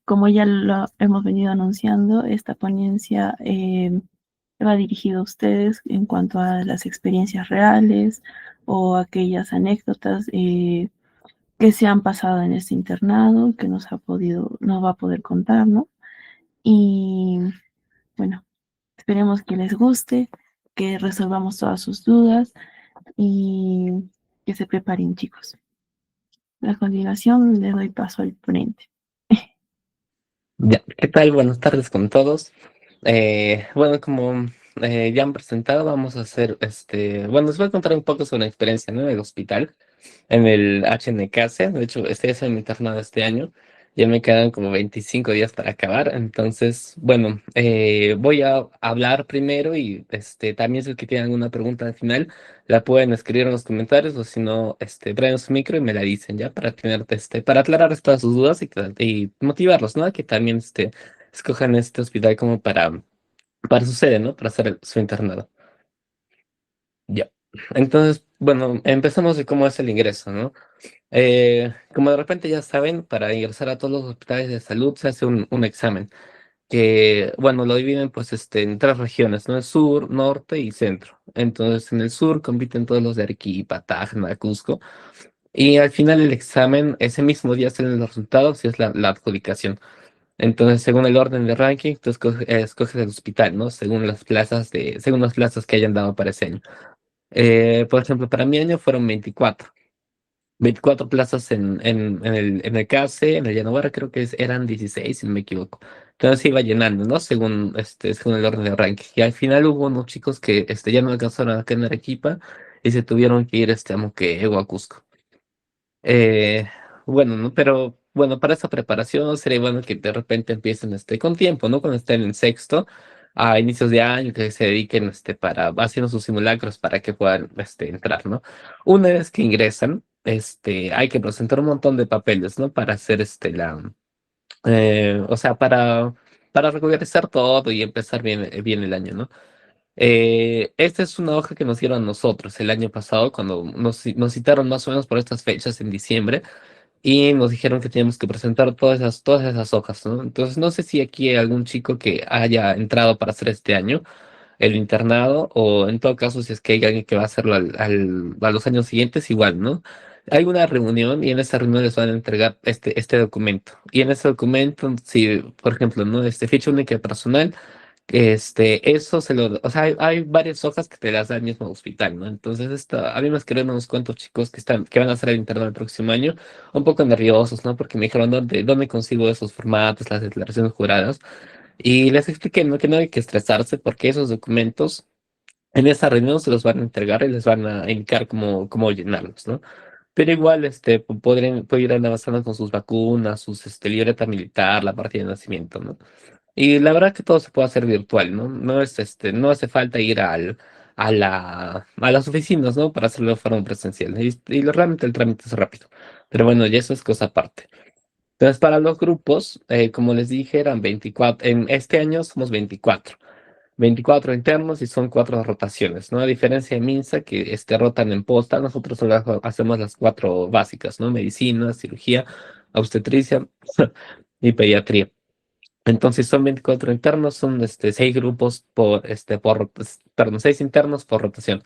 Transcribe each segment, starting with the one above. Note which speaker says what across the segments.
Speaker 1: como ya lo hemos venido anunciando, esta ponencia va dirigida a ustedes en cuanto a las experiencias reales o aquellas anécdotas que se han pasado en este internado, que nos va a poder contar, ¿no? Y bueno, esperemos que les guste, que resolvamos todas sus dudas y que se preparen, chicos. A continuación, le doy paso al ponente.
Speaker 2: Ya, ¿qué tal? Buenas tardes con todos. Bueno, como ya han presentado, vamos a hacer, bueno, les voy a contar un poco sobre la experiencia, ¿no? Del hospital en el HNKC. De hecho, estoy haciendo mi internado este año. Ya me quedan como 25 días para acabar. Entonces, bueno, voy a hablar primero y también si es que tienen alguna pregunta al final, la pueden escribir en los comentarios o si no, traen su micro y me la dicen ya para tener, para aclarar todas sus dudas y motivarlos, ¿no? A que también, escojan este hospital como para su sede, ¿no? Para hacer su internado. Ya. Entonces, bueno, empezamos de cómo es el ingreso, ¿no? Como de repente ya saben, para ingresar a todos los hospitales de salud se hace un examen que, bueno, lo dividen pues en tres regiones, ¿no? El sur, norte y centro. Entonces, en el sur compiten todos los de Arequipa, Tacna, Cusco. Y al final el examen, ese mismo día salen los resultados y es la adjudicación. Entonces, según el orden de ranking, tú escoges el hospital, ¿no? Según las plazas que hayan dado para ese año. Por ejemplo, para mi año fueron 24 plazas en el CASE, en el Yanovara creo que eran 16, si no me equivoco. Entonces se iba llenando, ¿no? Según el orden de ranking. Y al final hubo unos chicos que ya no alcanzaron a en Arequipa y se tuvieron que ir a Moquegua, a Cusco. Eh, bueno, ¿no? Pero bueno, para esa preparación sería bueno que de repente empiecen con tiempo, ¿no? Cuando estén en sexto, a inicios de año, que se dediquen para haciendo sus simulacros para que puedan entrar, ¿no? Una vez que ingresan, hay que presentar un montón de papeles, ¿no? Para hacer o sea, para regularizar todo y empezar bien el año, ¿no? Esta es una hoja que nos dieron a nosotros el año pasado, cuando nos citaron más o menos por estas fechas en diciembre, y nos dijeron que teníamos que presentar todas esas hojas, ¿no? Entonces, no sé si aquí hay algún chico que haya entrado para hacer este año el internado, o en todo caso, si es que hay alguien que va a hacerlo a los años siguientes, igual, ¿no? Hay una reunión y en esa reunión les van a entregar este documento. Y en ese documento, si, por ejemplo, ¿no? Ficha única de personal, eso o sea, hay varias hojas que te las da el mismo hospital, ¿no? Entonces, a mí me escribieron unos cuantos chicos que van a hacer el internado el próximo año, un poco nerviosos, ¿no? Porque me dijeron, ¿dónde consigo esos formatos, las declaraciones juradas? Y les expliqué, ¿no? Que no hay que estresarse porque esos documentos en esa reunión se los van a entregar y les van a indicar cómo llenarlos, ¿no? Pero igual, pueden ir avanzando con sus vacunas, libreta militar, la partida de nacimiento, ¿no? Y la verdad que todo se puede hacer virtual, ¿no? No hace falta ir a las oficinas, ¿no? Para hacerlo de forma presencial. Realmente el trámite es rápido. Pero bueno, ya eso es cosa aparte. Entonces, para los grupos, como les dije, eran 24. En este año somos 24 internos y son 4 rotaciones, ¿no? A diferencia de Minsa, que rotan en posta, nosotros solo hacemos las 4 básicas, ¿no? Medicina, cirugía, obstetricia y pediatría. Entonces son 24 internos, son 6 grupos perdón, 6 internos por rotación.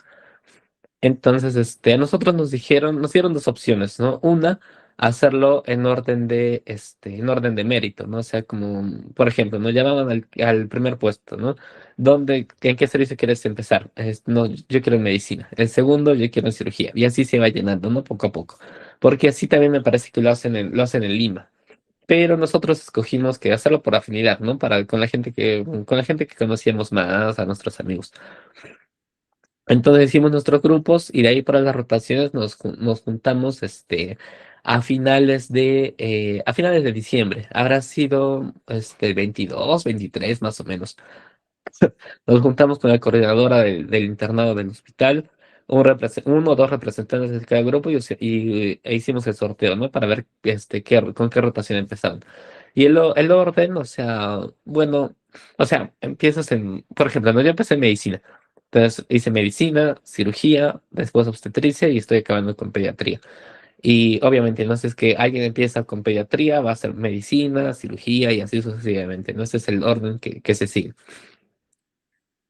Speaker 2: Entonces, a nosotros nos dieron dos opciones, ¿no? Una, hacerlo en orden de mérito, ¿no? O sea, como, por ejemplo, nos llamaban al primer puesto, ¿no? ¿En qué servicio quieres empezar? No, yo quiero en medicina. El segundo, yo quiero en cirugía. Y así se va llenando, ¿no? Poco a poco. Porque así también me parece que lo hacen en Lima. Pero nosotros escogimos que hacerlo por afinidad, ¿no? Con la gente que conocíamos más, a nuestros amigos. Entonces hicimos nuestros grupos y de ahí para las rotaciones nos juntamos a finales de diciembre. Habrá sido 22, 23 más o menos. Nos juntamos con la coordinadora del internado del hospital, uno o dos representantes de cada grupo e hicimos el sorteo, ¿no? Para ver con qué rotación empezaron. Y el orden, o sea, bueno, o sea, por ejemplo, ¿no? Yo empecé en medicina. Entonces hice medicina, cirugía, después obstetricia y estoy acabando con pediatría. Y obviamente, no sé, es que alguien empieza con pediatría, va a hacer medicina, cirugía y así sucesivamente, ¿no? Ese es el orden que se sigue.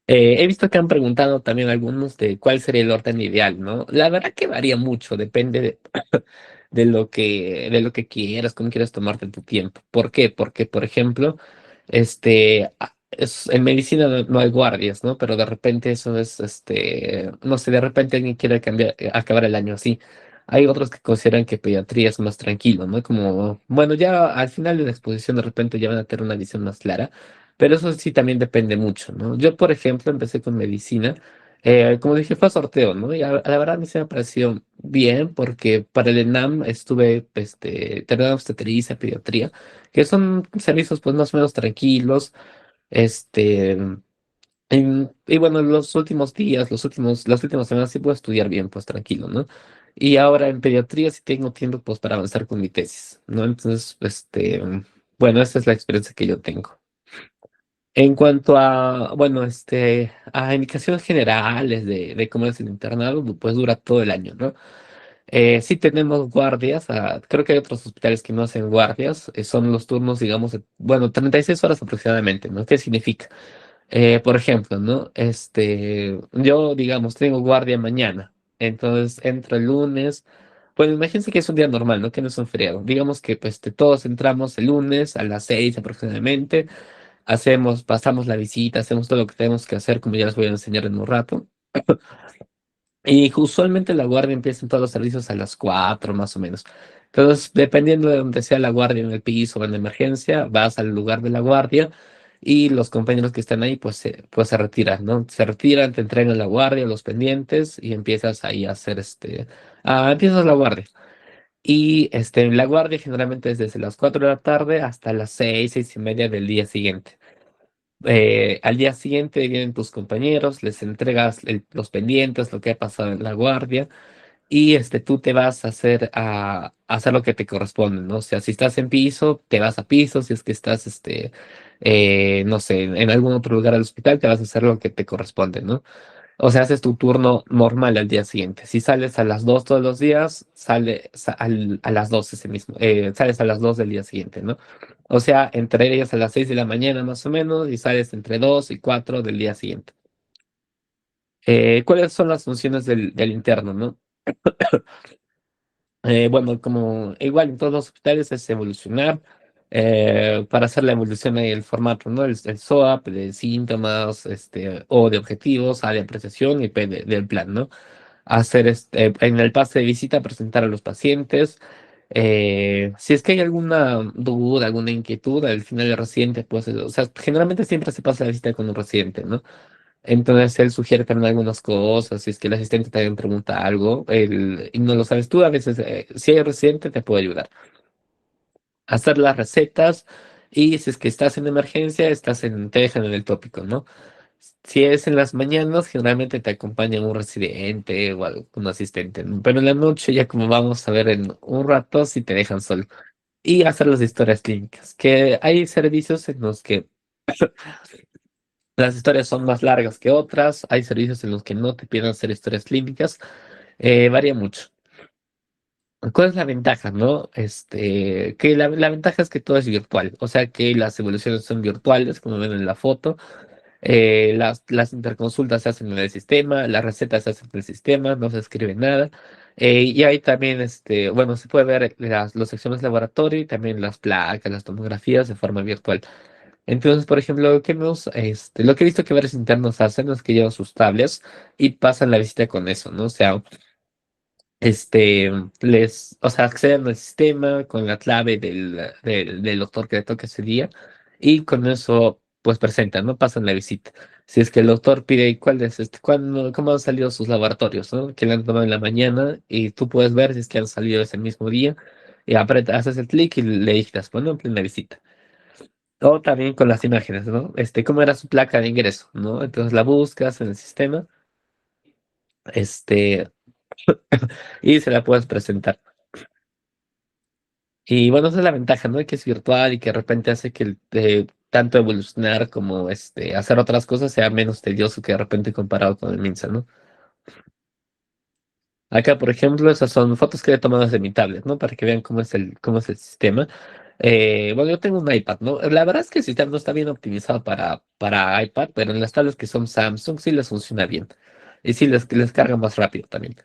Speaker 2: He visto que han preguntado también algunos de cuál sería el orden ideal, ¿no? La verdad que varía mucho, depende de lo que quieras, cómo quieras tomarte tu tiempo. ¿Por qué? Porque, por ejemplo, en medicina no hay guardias, ¿no? Pero de repente eso es, no sé, de repente alguien quiere cambiar, acabar el año así. Hay otros que consideran que pediatría es más tranquilo, ¿no? Como, bueno, ya al final de la exposición de repente ya van a tener una visión más clara, pero eso sí también depende mucho, ¿no? Yo, por ejemplo, empecé con medicina. Como dije, fue a sorteo, ¿no? Y la verdad a mí se me pareció bien porque para el ENAM estuve terminando obstetricia, pediatría, que son servicios pues más o menos tranquilos. Este, y bueno, los últimos días, las últimas semanas sí puedo estudiar bien, pues tranquilo, ¿no? Y ahora en pediatría sí tengo tiempo pues para avanzar con mi tesis, ¿no? Entonces, bueno, esta es la experiencia que yo tengo. En cuanto a, bueno, a indicaciones generales de cómo es el internado, pues dura todo el año, ¿no? Sí tenemos guardias, creo que hay otros hospitales que no hacen guardias, son los turnos, digamos, bueno, 36 horas aproximadamente, ¿no? ¿Qué significa? Por ejemplo, ¿no? Yo, digamos, tengo guardia mañana, entonces entro el lunes, pues imagínense que es un día normal, ¿no? Que no es un feriado. Digamos que pues todos entramos el lunes a las 6 aproximadamente, pasamos la visita, hacemos todo lo que tenemos que hacer, como ya les voy a enseñar en un rato. Y usualmente la guardia empieza en todos los servicios a las 4 más o menos. Entonces, dependiendo de donde sea la guardia en el piso o en la emergencia, vas al lugar de la guardia y los compañeros que están ahí pues se retiran, ¿no? Se retiran, te entregan la guardia, los pendientes y empiezas ahí a hacer empiezas la guardia. Y la guardia generalmente es desde las 4 de la tarde hasta las 6 6:30 del día siguiente. Al día siguiente vienen tus compañeros, les entregas los pendientes, lo que ha pasado en la guardia, y tú te vas a hacer lo que te corresponde, ¿no? O sea, si estás en piso, te vas a piso, si es que estás, no sé, en algún otro lugar del hospital, te vas a hacer lo que te corresponde, ¿no? O sea, haces tu turno normal al día siguiente. Si sales a las 2 todos los días, a las 2 ese mismo, sales a las 2 del día siguiente, ¿no? O sea, entre ellas a las 6 de la mañana más o menos y sales entre 2 y 4 del día siguiente. ¿Cuáles son las funciones del interno, no? Bueno, como igual en todos los hospitales es evolucionar. Para hacer la evolución hay el formato, ¿no? El SOAP de síntomas, o de objetivos, A de apreciación y P del plan, ¿no? Hacer en el pase de visita, presentar a los pacientes. Si es que hay alguna duda, alguna inquietud, al final el residente, pues, o sea, generalmente siempre se pasa la visita con un residente, ¿no? Entonces él sugiere también algunas cosas, si es que el asistente también pregunta algo, y no lo sabes tú, a veces, si hay residente, te puede ayudar. Hacer las recetas, y si es que estás en emergencia, te dejan en el tópico, ¿no? Si es en las mañanas, generalmente te acompaña un residente o algún asistente, ¿no? Pero en la noche, ya como vamos a ver en un rato, si te dejan solo. Y hacer las historias clínicas, que hay servicios en los que las historias son más largas que otras, hay servicios en los que no te piden hacer historias clínicas, varía mucho. ¿Cuál es la ventaja, no? Que la ventaja es que todo es virtual, o sea que las evoluciones son virtuales, como ven en la foto. Las interconsultas se hacen en el sistema, las recetas se hacen en el sistema, no se escribe nada. Y hay también, bueno, se puede ver los exámenes de laboratorio y también las placas, las tomografías de forma virtual. Entonces, por ejemplo, lo que he visto que varios internos hacen es que llevan sus tablets y pasan la visita con eso, ¿no? O sea, o sea, acceden al sistema con la clave del doctor que le toca ese día y con eso, pues presentan, ¿no? Pasan la visita. Si es que el doctor pide cuál es cómo han salido sus laboratorios, ¿no? Que le han tomado en la mañana y tú puedes ver si es que han salido ese mismo día y haces el clic y le digitas, bueno, en plena visita. O también con las imágenes, ¿no? Cómo era su placa de ingreso, ¿no? Entonces la buscas en el sistema, este, y se la puedes presentar. Y bueno, esa es la ventaja, ¿no? Que es virtual y que de repente hace que tanto evolucionar como hacer otras cosas sea menos tedioso que de repente comparado con el MINSA, ¿no? Acá, por ejemplo, esas son fotos que he tomado desde mi tablet, ¿no? Para que vean cómo es el sistema. Bueno, yo tengo un iPad, ¿no? La verdad es que el sistema no está bien optimizado para iPad, pero en las tablets que son Samsung sí les funciona bien. Y sí les carga más rápido también.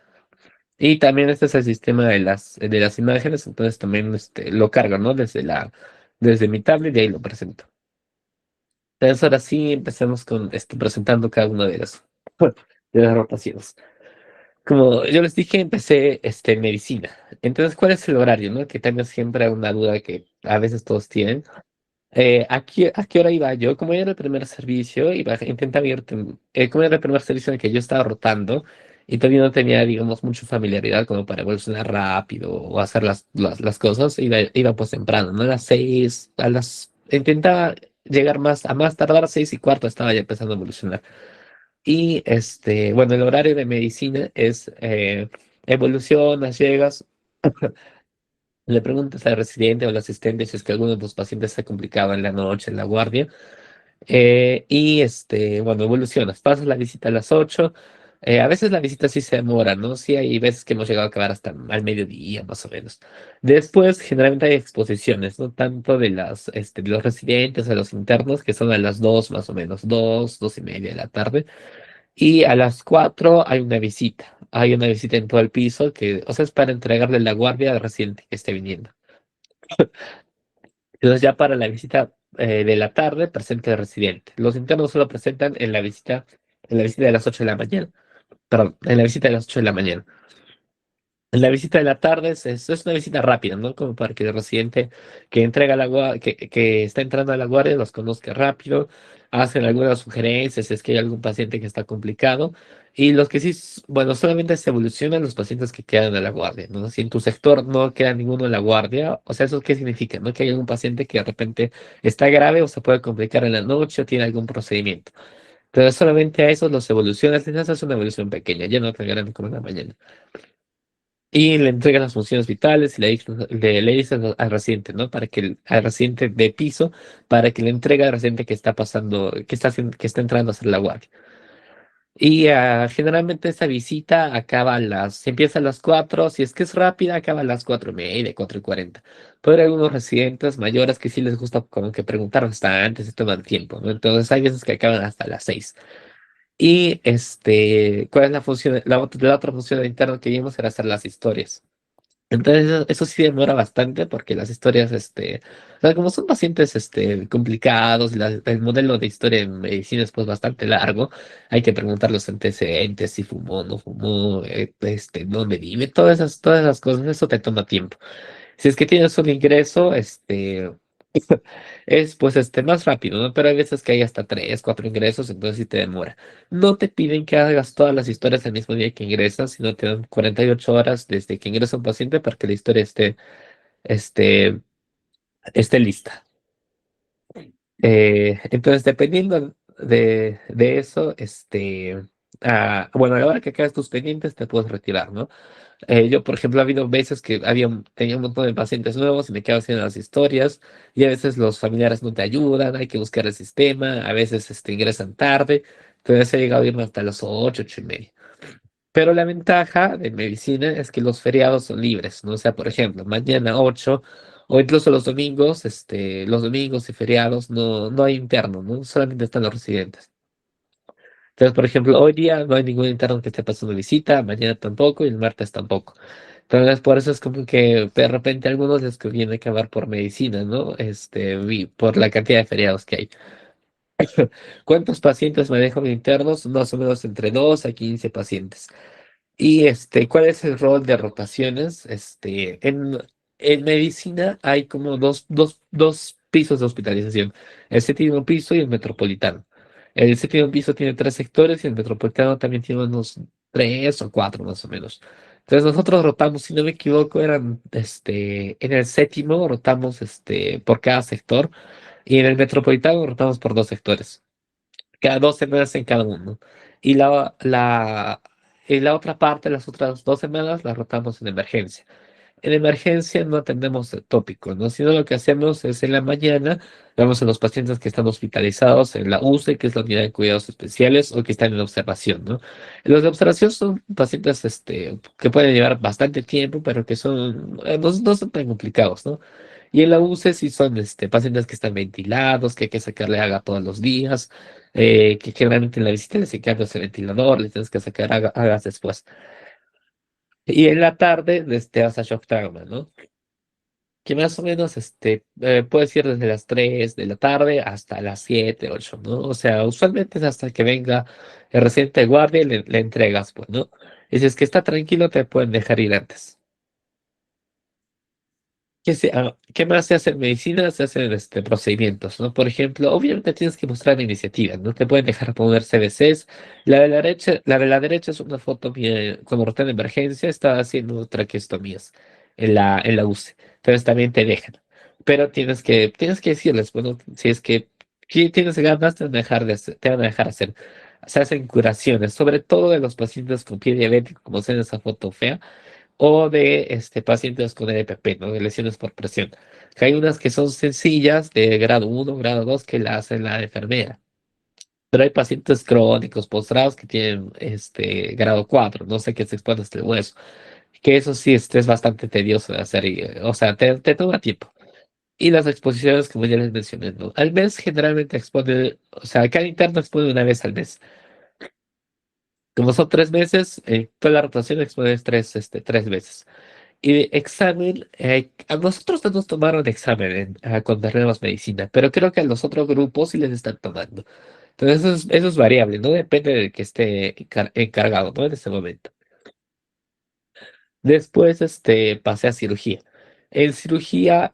Speaker 2: Y también este es el sistema de las imágenes, entonces también lo cargo, ¿no? Desde mi tablet y ahí lo presento. Entonces ahora sí empezamos con presentando cada una de las rotaciones. Como yo les dije, empecé en medicina. Entonces, ¿cuál es el horario, no? Que también siempre es una duda que a veces todos tienen. ¿A qué hora iba yo? Como era el primer servicio, iba a intentar ir, como era el primer servicio en el que yo estaba rotando y todavía no tenía, digamos, mucha familiaridad como para evolucionar rápido o hacer las cosas, iba pues temprano, ¿no? A las 6, intentaba llegar a más tardar 6:15 estaba ya empezando a evolucionar. Y bueno, el horario de medicina es evolucionas, llegas, le preguntas al residente o al asistente si es que alguno de los pacientes se complicaba en la noche, en la guardia. Y bueno, evolucionas, pasas la visita a las 8. A veces la visita sí se demora, ¿no? Sí, hay veces que hemos llegado a acabar hasta al mediodía, más o menos. Después, generalmente hay exposiciones, ¿no? Tanto de los residentes, a los internos, que son a las 2 más o menos, 2:30 de la tarde. Y a las 4 hay una visita. Hay una visita en todo el piso que, o sea, es para entregarle la guardia al residente que esté viniendo. Entonces ya para la visita de la tarde presenta el residente. Los internos solo presentan en la visita de las 8 de la mañana. Perdón, en la visita de las 8 de la mañana. En la visita de la tarde es una visita rápida, ¿no? Como para que el residente que entrega que está entrando a la guardia los conozca rápido, hacen algunas sugerencias, si es que hay algún paciente que está complicado, y los que sí, bueno, solamente se evolucionan los pacientes que quedan a la guardia, ¿no? Si en tu sector no queda ninguno en la guardia, o sea, ¿eso qué significa? ¿No? Que hay algún paciente que de repente está grave o se puede complicar en la noche o tiene algún procedimiento. Entonces solamente a esos los evolucionas, les haces una evolución pequeña, ya no tan grande como en la mañana. Y le entregas las funciones vitales y le dices al residente, ¿no? Al residente de piso, para que le entregue al residente que está pasando, que está entrando a hacer la guardia. Y generalmente esta visita se empieza a las 4, si es que es rápida, acaba a las 4:30, 4:40. Pero hay algunos residentes mayores que sí les gusta como que preguntar hasta antes y toman tiempo, ¿no? Entonces hay veces que acaban hasta las 6. Y ¿cuál es la función? La otra función interna que vimos era hacer las historias. Entonces, eso sí demora bastante porque las historias, o sea, como son pacientes, complicados, el modelo de historia en medicina es pues bastante largo, hay que preguntar los antecedentes, si fumó, no fumó, dónde vive, todas esas cosas, eso te toma tiempo. Si es que tienes un ingreso, es pues más rápido, ¿no? Pero hay veces que hay hasta 3, 4 ingresos, entonces sí te demora. No te piden que hagas todas las historias el mismo día que ingresas, sino te dan 48 horas desde que ingresa un paciente para que la historia este, esté lista. Entonces, dependiendo de eso, bueno, a la hora que acabes tus pendientes, te puedes retirar, ¿no? Yo, por ejemplo, ha habido veces que tenía un montón de pacientes nuevos y me quedo haciendo las historias y a veces los familiares no te ayudan, hay que buscar el sistema, a veces ingresan tarde, entonces he llegado a irme hasta las 8, 8:30. Pero la ventaja de medicina es que los feriados son libres, ¿no? O sea, por ejemplo, mañana 8 o incluso los domingos y feriados no hay internos, ¿no? Solamente están los residentes. Entonces, por ejemplo, hoy día no hay ningún interno que esté pasando visita, mañana tampoco y el martes tampoco. Entonces, por eso es como que de repente a algunos les conviene acabar por medicina, ¿no? Por la cantidad de feriados que hay. ¿Cuántos pacientes manejo internos? Más o menos entre 2 a 15 pacientes. Y ¿cuál es el rol de rotaciones? En medicina hay como dos pisos de hospitalización, el séptimo piso y el metropolitano. El séptimo piso tiene 3 sectores y el metropolitano también tiene unos 3 o 4 más o menos. Entonces nosotros rotamos, si no me equivoco, en el séptimo rotamos por cada sector y en el metropolitano rotamos por 2 sectores cada 2 semanas en cada uno. Y la otra parte, las otras 2 semanas, las rotamos en emergencia. en emergencia no atendemos el tópico, ¿no? Sino lo que hacemos es en la mañana, vemos a los pacientes que están hospitalizados en la UCE, que es la unidad de cuidados especiales, o que están en observación, ¿no? Los de observación son pacientes que pueden llevar bastante tiempo, pero que no son tan complicados, ¿no? Y en la UCE sí son pacientes que están ventilados, que hay que sacarle AGA todos los días, que generalmente en la visita les encanta ese ventilador, les tienes que sacar AGAs después. Y en la tarde vas a shock trauma, ¿no? Que más o menos puede ir desde las 3 de la tarde hasta las 7 8, ¿no? O sea, usualmente es hasta que venga el residente de guardia y le entregas, pues, ¿no? Y si es que está tranquilo, te pueden dejar ir antes. ¿Qué más se hace en medicina? Se hacen procedimientos, ¿no? Por ejemplo, obviamente tienes que mostrar iniciativa, no te pueden dejar poner CBCs. La de la derecha es una foto mía cuando roté en emergencia, estaba haciendo traqueostomías en la UCI. Entonces también te dejan. Pero tienes que decirles, bueno, si es que tienes ganas, te van a dejar hacer. Se hacen curaciones, sobre todo de los pacientes con pie diabético, como se en esa foto fea o de pacientes con LPP, ¿no? De lesiones por presión. Que hay unas que son sencillas, de grado 1, grado 2, que la hace la enfermera. Pero hay pacientes crónicos, postrados, que tienen grado 4, no sé, que se expone hasta el hueso. Que eso sí es bastante tedioso de hacer, o sea, te toma tiempo. Y las exposiciones, como ya les mencioné, ¿no? Al mes generalmente expone, o sea, cada interno expone una vez al mes. Como son 3 meses, toda la rotación expone tres veces. Y de examen, a nosotros no nos tomaron examen cuando terminamos medicina, pero creo que a los otros grupos sí les están tomando. Entonces eso es variable, no depende del que esté encargado, ¿no? En ese momento. Después, pasé a cirugía. En cirugía,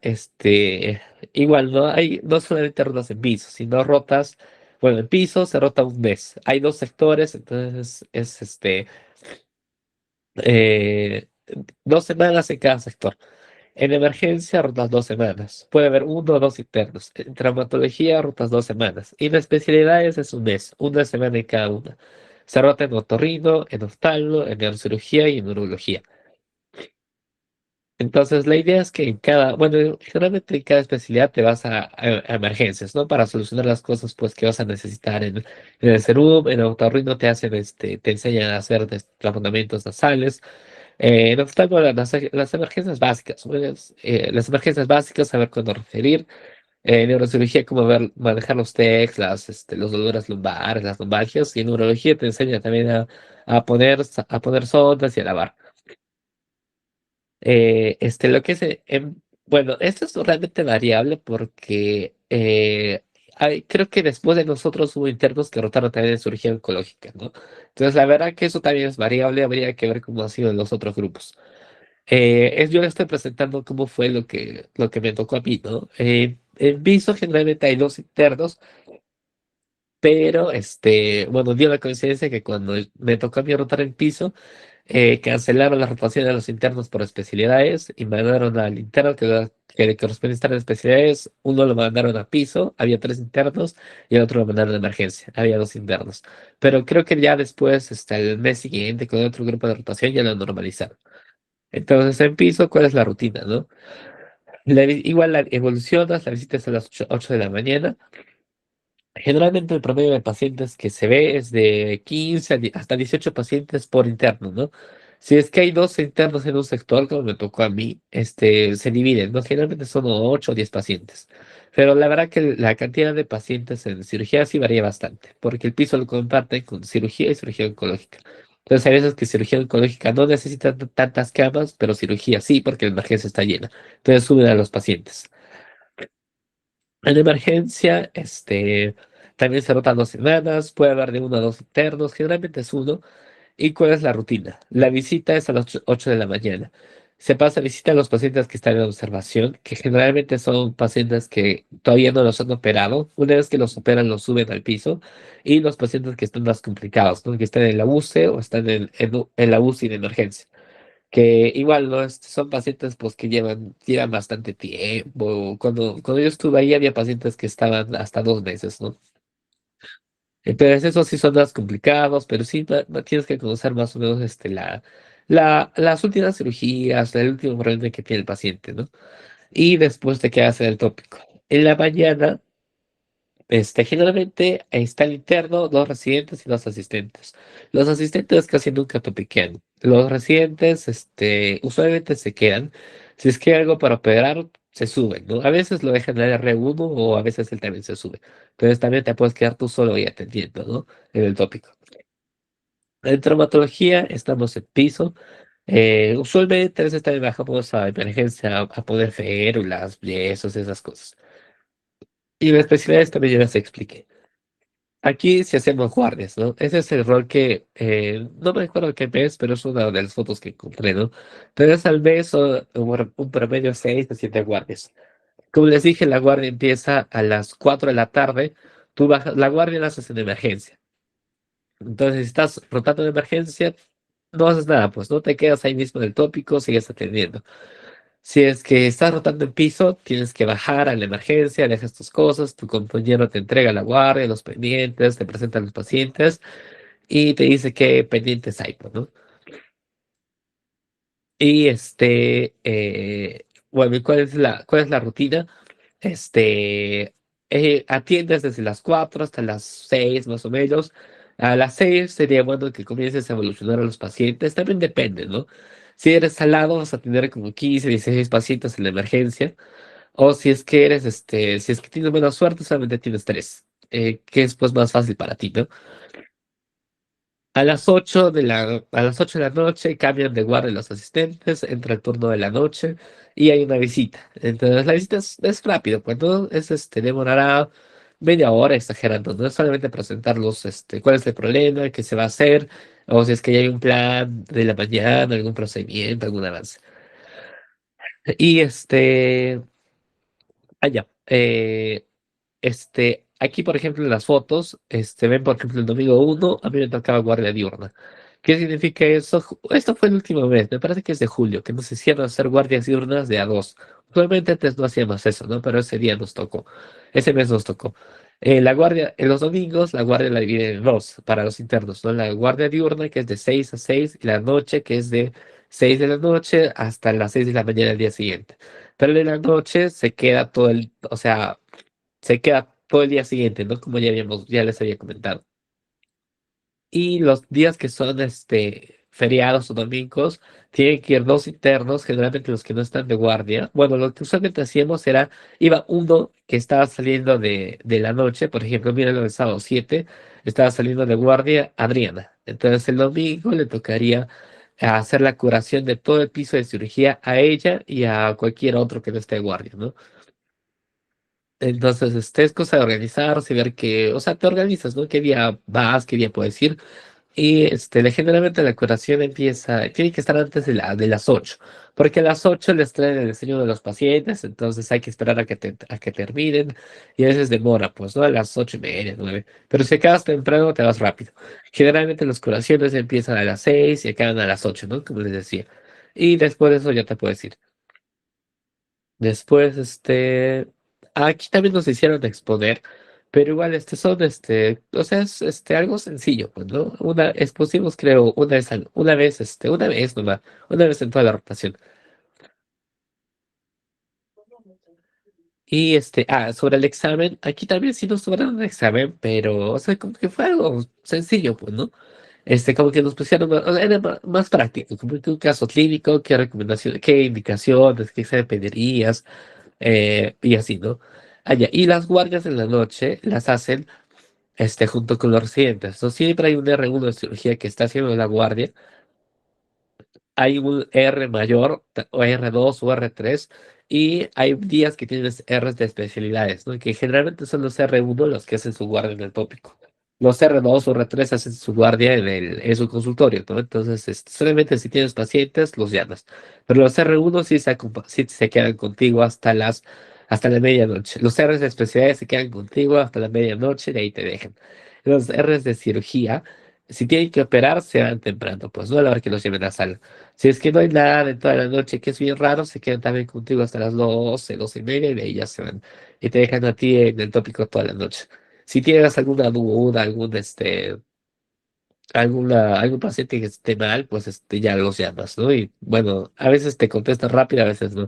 Speaker 2: igual, no solamente rotas en piso, sino rotas, bueno, en piso se rota un mes. Hay dos sectores, entonces es, eh, 2 semanas en cada sector. En emergencia, rotas 2 semanas. Puede haber uno o dos internos. En traumatología, rotas 2 semanas. Y en especialidades es un mes, una semana en cada una. Se rota en otorrino, en oftalmo, en neurocirugía y en neurología. Entonces, la idea es que bueno, generalmente en cada especialidad te vas a emergencias, ¿no? Para solucionar las cosas, pues, que vas a necesitar en el serum, en otorrino te enseñan a hacer tratamientos nasales. En oftalmo, las emergencias básicas, pues, las emergencias básicas, saber cuándo referir. En neurocirugía, cómo manejar los TECs, los dolores lumbares, las lumbalgias. Y en neurología te enseña también a poner sondas y a lavar. Lo que es, bueno, esto es realmente variable porque creo que después de nosotros hubo internos que rotaron también en cirugía oncológica, ¿no? Entonces, la verdad que eso también es variable, habría que ver cómo ha sido en los otros grupos. Yo le estoy presentando cómo fue lo que me tocó a mí, ¿no? En Viso generalmente hay dos internos, pero bueno, dio la coincidencia que cuando me tocó a mí rotar el piso, cancelaron la rotación de los internos por especialidades y mandaron al interno que le corresponde estar en especialidades. Uno lo mandaron a piso, había 3 internos, y el otro lo mandaron a emergencia, había 2 internos. Pero creo que ya después, el mes siguiente, con otro grupo de rotación, ya lo normalizaron. Entonces, en piso, ¿cuál es la rutina, no? Igual evolucionas, la visitas a las 8 de la mañana. Generalmente el promedio de pacientes que se ve es de 15 hasta 18 pacientes por interno, ¿no? Si es que hay dos internos en un sector, como me tocó a mí, se dividen, ¿no? Generalmente son 8 o 10 pacientes. Pero la verdad que la cantidad de pacientes en cirugía sí varía bastante, porque el piso lo comparten con cirugía y cirugía oncológica. Entonces hay veces que cirugía oncológica no necesita tantas camas, pero cirugía sí, porque la emergencia está llena. Entonces suben a los pacientes. En emergencia, también se rotan 2 semanas, puede haber de 1 a 2 internos, generalmente es uno. ¿Y cuál es la rutina? La visita es a las 8 de la mañana. Se pasa a visita a los pacientes que están en observación, que generalmente son pacientes que todavía no los han operado. Una vez que los operan, los suben al piso. Y los pacientes que están más complicados, ¿no? Que están en la UCI o están en la UCI de emergencia, que igual no son pacientes pues que llevan bastante tiempo. Cuando yo estuve ahí había pacientes que estaban hasta 2 meses, ¿no? Entonces esos sí son más complicados, pero sí tienes que conocer más o menos las últimas cirugías, el último problema que tiene el paciente, ¿no? Y después te quedas en el tópico. En la mañana, generalmente está el interno, los residentes y los asistentes. Los asistentes casi nunca topiquean. Los residentes, usualmente se quedan. Si es que hay algo para operar, se suben, ¿no? A veces lo dejan en el R1 o a veces él también se sube. Entonces también te puedes quedar tú solo y atendiendo, ¿no? En el tópico. En traumatología estamos en piso. Usualmente a veces también bajamos a emergencia a poner férulas, yesos, esas cosas. Y en especialidades también ya les expliqué. Aquí sí hacemos guardias, ¿no? Ese es el rol que no me acuerdo qué mes, pero es una de las fotos que encontré, ¿no? Entonces al mes son un promedio de 6 a 7 guardias. Como les dije, la guardia empieza a las 4 de la tarde. Tú bajas, la guardia la haces en emergencia. Entonces, si estás rotando en emergencia, no haces nada, pues no te quedas ahí mismo en el tópico, sigues atendiendo. Si es que estás rotando en piso, tienes que bajar a la emergencia, dejas tus cosas, tu compañero te entrega la guardia, los pendientes, te presenta a los pacientes y te dice qué pendientes hay, pues, ¿no? Y bueno, ¿y cuál es la rutina? Este, atiendes desde las 4 hasta las 6 más o menos. A las 6 sería bueno que comiences a evolucionar a los pacientes. También depende, ¿no? Si eres salado, vas a tener como 15 16 pacientes en la emergencia. O si es que si es que tienes buena suerte, solamente tienes 3, que es pues más fácil para ti, ¿no? A las 8 de la noche cambian de guardia los asistentes, entra el turno de la noche y hay una visita. Entonces la visita es rápido, pues no demorará media hora exagerando, no es solamente presentarlos, cuál es el problema, qué se va a hacer, o si es que ya hay un plan de la mañana, algún procedimiento, algún avance. Y ya. Aquí, por ejemplo, en las fotos, ven, por ejemplo, el domingo 1 a mí me tocaba guardia diurna. ¿Qué significa eso? Esto fue el último mes, me parece que es de julio, que nos hicieron hacer guardias diurnas de a dos. Usualmente antes no hacíamos eso, ¿no? Pero ese día nos tocó, ese mes nos tocó. La guardia, en los domingos, la guardia la dividen en dos para los internos, ¿no? La guardia diurna, que es de 6 a 6, y la noche, que es de 6 de la noche hasta las 6 de la mañana del día siguiente. Pero en la noche se queda todo o sea, se queda todo el día siguiente, ¿no? Como ya les había comentado. Y los días que son feriados o domingos, tienen que ir dos internos, generalmente los que no están de guardia. Bueno, lo que usualmente hacíamos era, iba uno que estaba saliendo de la noche, por ejemplo, mira lo del sábado 7, estaba saliendo de guardia Adriana. Entonces el domingo le tocaría hacer la curación de todo el piso de cirugía a ella y a cualquier otro que no esté de guardia, ¿no? Entonces, es cosa de organizarse, ver qué, o sea, te organizas, ¿no? ¿Qué día vas, qué día puedes ir? Y generalmente la curación tiene que estar antes de las 8, porque a las 8 les traen el diseño de los pacientes, entonces hay que esperar a que terminen, y a veces demora, pues, ¿no? A las 8:30, 9. Pero si acabas temprano, te vas rápido. Generalmente las curaciones empiezan a las 6 y acaban a las 8, ¿no? Como les decía. Y después de eso ya te puedes ir. Después, aquí también nos hicieron exponer, pero igual, o sea, es, algo sencillo, pues, ¿no? Expusimos, creo, una vez nomás, una vez en toda la rotación. Y, sobre el examen, aquí también sí nos tomaron un examen, pero, o sea, como que fue algo sencillo, pues, ¿no? Como que nos pusieron, o sea, era más práctico, como que un caso clínico, qué recomendaciones, qué indicaciones, qué examen pedirías, y así, ¿no? Allá. Y las guardias en la noche las hacen junto con los residentes. ¿No? Siempre hay un R1 de cirugía que está haciendo la guardia. Hay un R mayor, o R2 o R3, y hay días que tienes Rs de especialidades, ¿no? Que generalmente son los R1 los que hacen su guardia en el tópico. Los R2 o R3 hacen su guardia en su consultorio, ¿no? Entonces, solamente si tienes pacientes, los llamas. Pero los R1 sí se quedan contigo hasta la medianoche. Los Rs de especialidades se quedan contigo hasta la medianoche y de ahí te dejan. Los Rs de cirugía, si tienen que operar, se van temprano, pues no a la hora que los lleven a la sala. Si es que no hay nada de toda la noche, que es bien raro, se quedan también contigo hasta las 12, 12:30 y de ahí ya se van. Y te dejan a ti en el tópico toda la noche. Si tienes alguna duda, algún paciente que esté mal, pues ya los llamas, ¿no? Y bueno, a veces te contestan rápido, a veces no.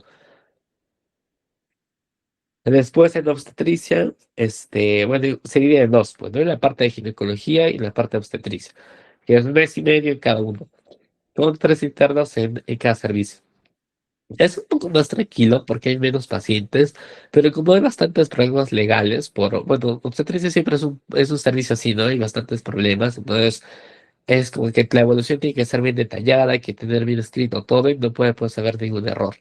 Speaker 2: Después en obstetricia, bueno, se divide en dos, pues, ¿no? En la parte de ginecología y la parte de obstetricia, que es un mes y medio en cada uno, con tres internos en cada servicio. Es un poco más tranquilo porque hay menos pacientes, pero como hay bastantes problemas legales, bueno, obstetricia siempre es un servicio así, ¿no? Hay bastantes problemas, entonces es como que la evolución tiene que ser bien detallada, hay que tener bien escrito todo y no puede pues, haber ningún error.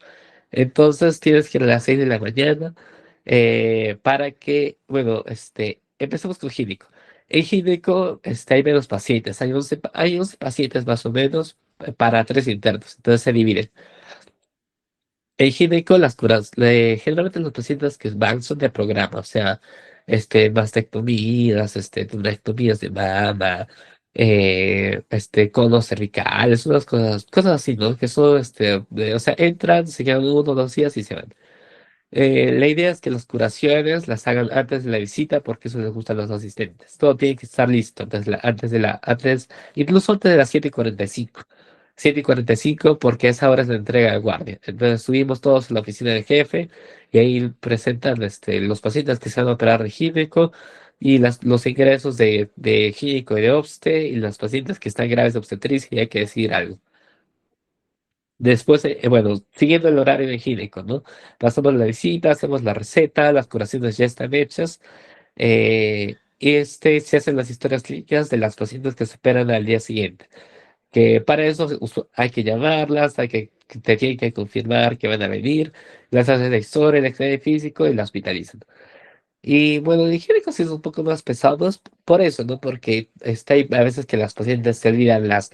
Speaker 2: Entonces tienes que ir a las 6 de la mañana para que, bueno, empecemos con gineco. En gineco hay menos pacientes, hay 11 pacientes más o menos para tres internos, entonces se dividen. En gineco, las curas, generalmente los pacientes que van son de programa, o sea, mastectomías, tumorectomías de mama, conos cervicales, unas cosas así, ¿no? Que son, o sea, entran, se quedan 1 o 2 días y se van. La idea es que las curaciones las hagan antes de la visita porque eso les gusta a los asistentes. Todo tiene que estar listo incluso antes de las 7:45. 7:45 porque esa hora es la entrega de guardia. Entonces subimos todos a la oficina del jefe y ahí presentan los pacientes que se van a operar de gineco y los ingresos de gineco y de obste y los pacientes que están graves de obstetricia y hay que decir algo. Después, bueno, siguiendo el horario de gineco, ¿no? Pasamos la visita, hacemos la receta, las curaciones ya están hechas. Y se hacen las historias clínicas de las pacientes que se operan al día siguiente. Que para eso hay que llamarlas, que te tienen que confirmar que van a venir, las hacen la historia, el examen físico y la hospitalizan. Y bueno, el higiénico sí es un poco más pesados por eso, ¿no? Porque hay a veces que las pacientes se olvidan las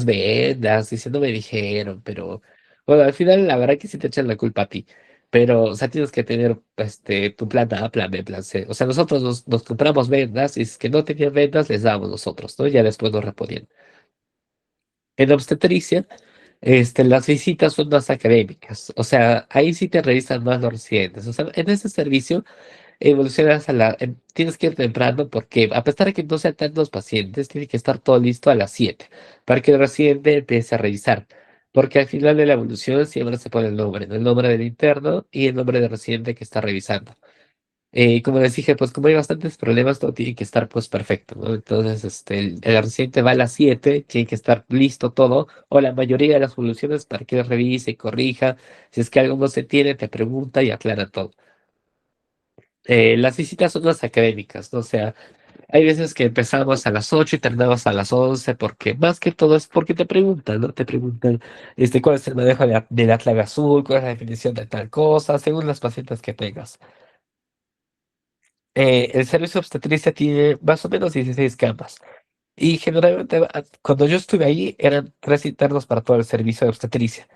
Speaker 2: vendas, diciendo me dijeron, pero bueno, al final la verdad que sí te echan la culpa a ti. Pero, o sea, tienes que tener tu plan A, plan B, plan C. O sea, nosotros nos compramos vendas y si es que no tenían vendas, les damos nosotros, ¿no? Ya después nos reponían. En obstetricia, las visitas son más académicas. O sea, ahí sí te revisan más los residentes. O sea, en ese servicio evolucionas tienes que ir temprano porque a pesar de que no sean tantos pacientes, tiene que estar todo listo a las 7 para que el residente empiece a revisar. Porque al final de la evolución siempre se pone el nombre, ¿no? El nombre del interno y el nombre del residente que está revisando. Como les dije, pues como hay bastantes problemas, todo tiene que estar pues perfecto, ¿no? Entonces, el residente va a las 7 tiene que estar listo todo, o la mayoría de las soluciones para que él revise y corrija. Si es que algo no se tiene, te pregunta y aclara todo. Las visitas son las académicas, ¿no? O sea, hay veces que empezamos a las 8 y terminamos a las 11 porque más que todo es porque te preguntan, ¿no? Te preguntan, cuál es el manejo de la clave azul, cuál es la definición de tal cosa, según las pacientes que tengas. El servicio obstetricia tiene más o menos 16 camas. Y generalmente, cuando yo estuve ahí, eran tres internos para todo el servicio de obstetricia.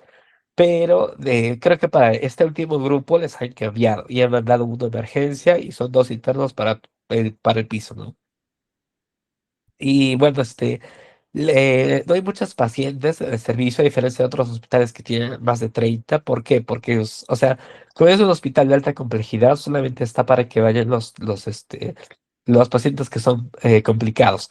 Speaker 2: Pero creo que para este último grupo les han cambiado y han mandado uno de emergencia y son dos internos para el piso, ¿no? Y bueno, no hay muchas pacientes en el servicio, a diferencia de otros hospitales que tienen más de 30. ¿Por qué? Porque, o sea, como es un hospital de alta complejidad, solamente está para que vayan los pacientes que son complicados,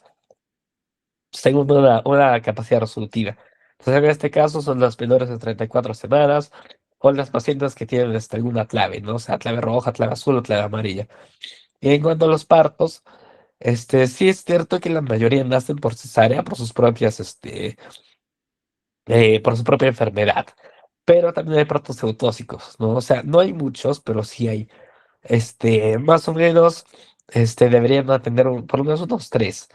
Speaker 2: según una capacidad resolutiva. Entonces, en este caso son las menores de 34 semanas o las pacientes que tienen alguna clave, ¿no? O sea, clave roja, clave azul o clave amarilla. Y en cuanto a los partos, sí es cierto que la mayoría nacen por cesárea, por su propia enfermedad, pero también hay partos ceutóxicos, ¿no? O sea, no hay muchos, pero sí hay. Más o menos, deberían atender por lo menos unos tres.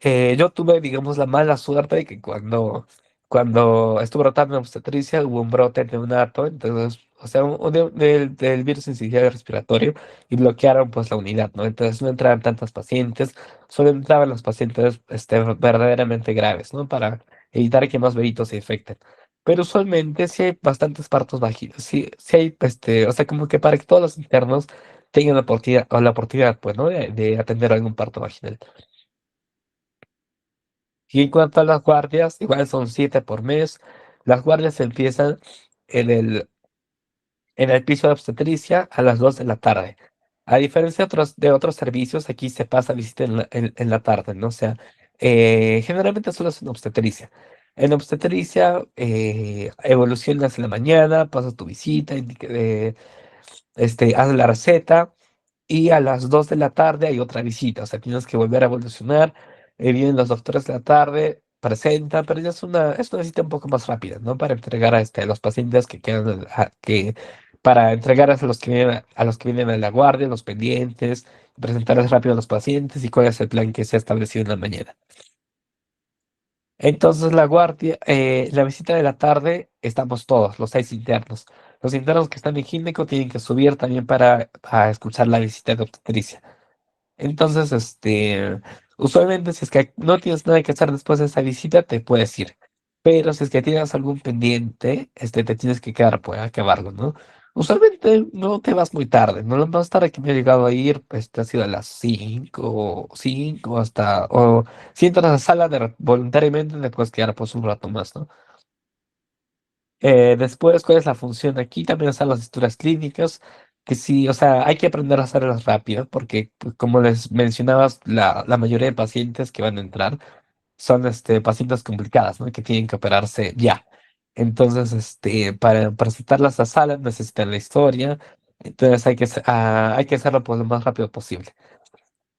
Speaker 2: Yo tuve, digamos, la mala suerte de que cuando estuve rotando en obstetricia hubo un brote neonato, entonces, o sea, del virus incisional respiratorio y bloquearon pues la unidad, ¿no? Entonces no entraban tantas pacientes, solo entraban los pacientes verdaderamente graves, ¿no? Para evitar que más bebitos se infecten. Pero usualmente sí hay bastantes partos vaginos, sí hay, o sea, como que para que todos los internos tengan la oportunidad, pues, ¿no? De atender algún parto vaginal. Y en cuanto a las guardias, igual son 7 por mes. Las guardias empiezan en el piso de obstetricia a las 2 de la tarde. A diferencia de otros servicios, aquí se pasa visita en la tarde, ¿no? O sea, Generalmente solo es en obstetricia. En obstetricia evolucionas en la mañana, pasas tu visita, haces la receta y a las 2 de la tarde hay otra visita. O sea, tienes que volver a evolucionar. Vienen los doctores de la tarde, presentan, pero ya es una visita un poco más rápida, ¿no? Para entregar a los pacientes que quedan, para entregar a los que vienen a la guardia, los pendientes, presentarles rápido a los pacientes y cuál es el plan que se ha establecido en la mañana. Entonces la visita de la tarde, estamos todos, los 6 internos. Los internos que están en gineco tienen que subir también para escuchar la visita de obstetricia. Entonces, usualmente si es que no tienes nada que hacer después de esa visita, te puedes ir. Pero si es que tienes algún pendiente, te tienes que quedar, pues, a acabarlo, ¿no? Usualmente no te vas muy tarde, ¿no? Lo más tarde que me he llegado a ir, pues, ha sido a las 5 o si entras a la sala voluntariamente, te puedes quedar, pues, un rato más, ¿no? Después, ¿cuál es la función aquí? También están las historias clínicas, que sí, o sea, hay que aprender a hacerlas rápido, porque pues, como les mencionabas, la mayoría de pacientes que van a entrar son pacientes complicadas, ¿no? Que tienen que operarse ya. Entonces, para citarlas a sala necesitan la historia, entonces hay que hacerlo pues, lo más rápido posible.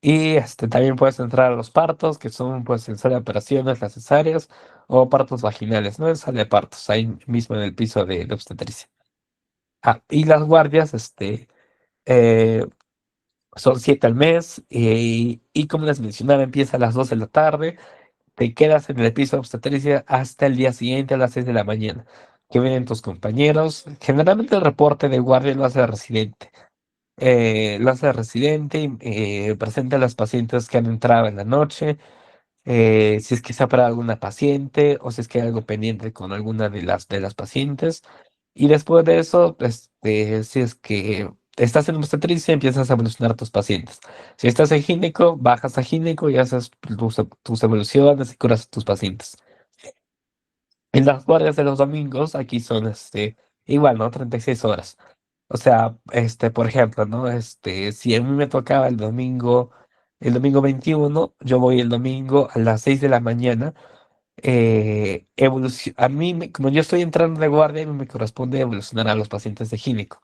Speaker 2: Y también puedes entrar a los partos, que son pues en sala de operaciones, las cesáreas o partos vaginales, ¿no? En sala de partos, ahí mismo en el piso de obstetricia. Y las guardias, eh, son 7 al mes y como les mencionaba, empieza a las 2 de la tarde, te quedas en el piso de obstetricia hasta el día siguiente a las 6 de la mañana, que vienen tus compañeros. Generalmente el reporte de guardia lo hace el residente. Lo hace el residente y presenta a las pacientes que han entrado en la noche, si es que se ha operado alguna paciente o si es que hay algo pendiente con alguna de las pacientes. Y después de eso, si es que estás en obstetricia, empiezas a evolucionar tus pacientes. Si estás en gineco, bajas a gineco y haces tus evoluciones y curas a tus pacientes. En las guardias de los domingos, aquí son igual, ¿no? 36 horas. O sea, por ejemplo, ¿no? Si a mí me tocaba el domingo 21, yo voy el domingo a las 6 de la mañana. A mí, como yo estoy entrando de guardia, a mí me corresponde evolucionar a los pacientes de gineco.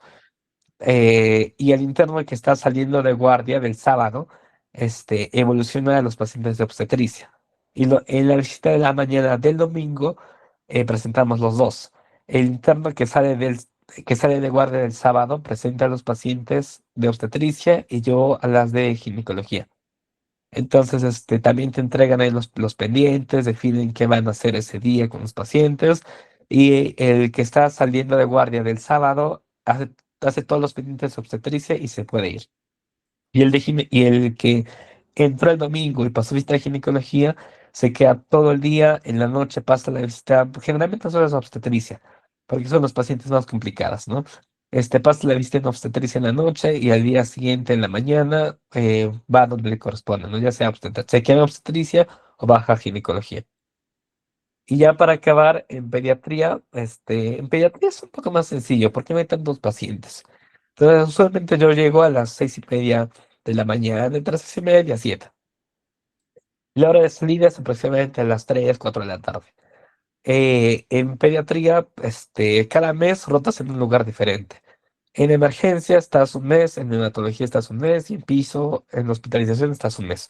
Speaker 2: Y el interno que está saliendo de guardia del sábado, evoluciona a los pacientes de obstetricia. Y en la visita de la mañana del domingo, presentamos los dos. El interno que sale de guardia del sábado presenta a los pacientes de obstetricia y yo a las de ginecología. Entonces, también te entregan ahí los pendientes, definen qué van a hacer ese día con los pacientes. Y el que está saliendo de guardia del sábado hace todos los pendientes de obstetricia y se puede ir. Y el que entró el domingo y pasó visita de ginecología, se queda todo el día, en la noche pasa la visita, generalmente solo es obstetricia, porque son los pacientes más complicados, ¿no? Pasa la visita en obstetricia en la noche y al día siguiente en la mañana va donde le corresponde, ¿no? Ya sea se queda en obstetricia o baja a ginecología. Y ya para acabar, en pediatría es un poco más sencillo porque no hay tantos pacientes. Entonces, usualmente yo llego a las 6:30 de la mañana, entre 6:30 y 7. La hora de salida es aproximadamente a las 3, 4 de la tarde. En pediatría, cada mes rotas en un lugar diferente. En emergencia estás un mes, en neonatología estás un mes y en piso, en hospitalización estás un mes.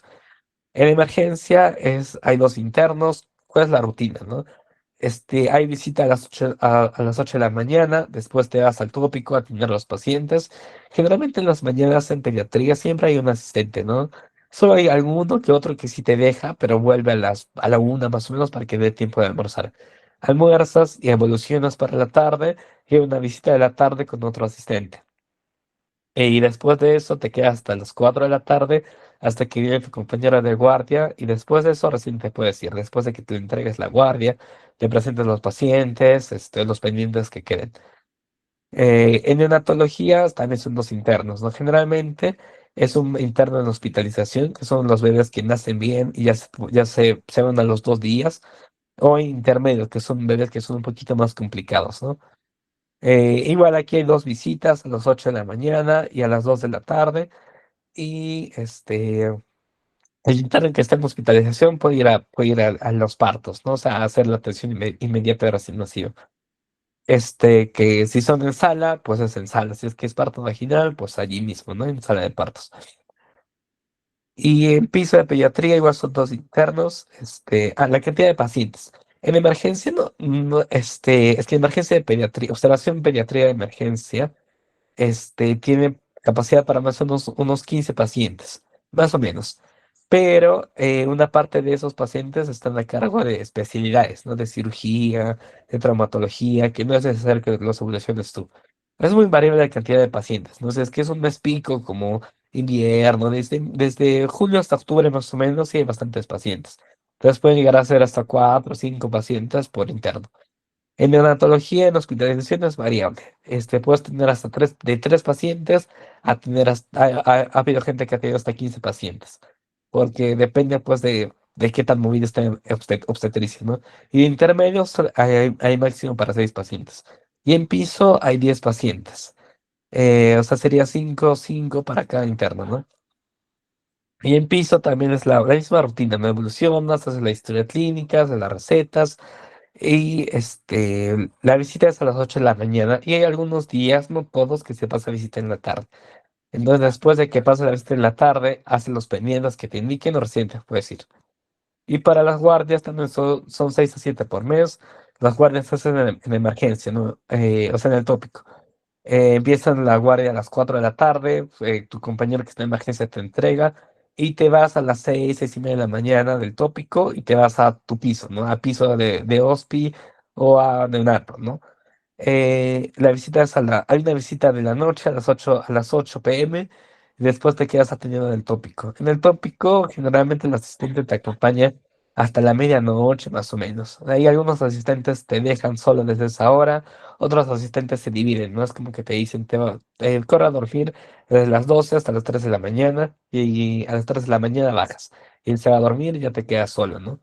Speaker 2: En emergencia hay dos internos. ¿Cuál es la rutina, no? Hay visita a las 8 de la mañana, después te vas al tópico a atender a los pacientes. Generalmente en las mañanas en pediatría siempre hay un asistente, ¿no? Solo hay alguno que otro que sí te deja, pero vuelve a la 1 más o menos para que dé tiempo de almorzar. Almuerzas y evolucionas para la tarde y hay una visita de la tarde con otro asistente. Y después de eso te quedas hasta las 4 de la tarde, hasta que viene tu compañera de guardia, y después de eso recién te puedes ir, después de que te entregues la guardia, te presentes los pacientes, los pendientes que queden. En neonatología también son dos internos, ¿no? Generalmente es un interno en hospitalización, que son los bebés que nacen bien y ya se van a los 2 días, o intermedios, que son bebés que son un poquito más complicados, ¿no? Igual aquí hay dos visitas a las 8 de la mañana y a las 2 de la tarde. Y El interno que está en hospitalización puede ir a los partos, ¿no? O sea, a hacer la atención inmediata de recién nacido. Que si son en sala, pues es en sala. Si es que es parto vaginal, pues allí mismo, ¿no? En sala de partos. Y en piso de pediatría igual son dos internos, a la cantidad de pacientes. En emergencia, es que en emergencia de pediatría, observación pediatría de emergencia, tiene capacidad para más o menos unos 15 pacientes, más o menos. Pero una parte de esos pacientes están a cargo de especialidades, ¿no? De cirugía, de traumatología, que no es necesario que los evoluciones tú. Es muy variable la cantidad de pacientes, ¿no? sé, es que es un mes pico como invierno, desde julio hasta octubre más o menos, sí hay bastantes pacientes. Entonces pueden llegar a ser hasta 4 o 5 pacientes por interno. En neonatología, en hospitalización es variable. Puedes tener hasta de tres pacientes a tener ha habido gente que ha tenido hasta 15 pacientes, porque depende pues de qué tan movida está en obstetricia, ¿no? Y en intermedios hay máximo para 6 pacientes. Y en piso hay 10 pacientes. O sea, sería 5 para cada interno, ¿no? Y en piso también es la misma rutina, no evolucionas, haces la historia clínica, haces las recetas, y la visita es a las 8 de la mañana y hay algunos días, no todos, que se pasa visita en la tarde. Entonces, después de que pase la visita en la tarde, hacen los pendientes que te indiquen o recién te puedes ir. Y para las guardias también son 6 a 7 por mes. Las guardias se hacen en emergencia, ¿no? O sea, en el tópico. Empiezan la guardia a las 4 de la tarde, tu compañero que está en emergencia te entrega y te vas a las 6, 6:30 de la mañana del tópico y te vas a tu piso, ¿no? A piso de hospi o a neonato, ¿no? La visita es hay una visita de la noche a las 8 p.m. y después te quedas atendiendo en el tópico. En el tópico, generalmente el asistente te acompaña hasta la medianoche, más o menos. Ahí algunos asistentes te dejan solo desde esa hora, otros asistentes se dividen, ¿no? Es como que te dicen, corre a dormir desde las 12 hasta las 3 de la mañana y a las 3 de la mañana bajas. Y él se va a dormir y ya te quedas solo, ¿no?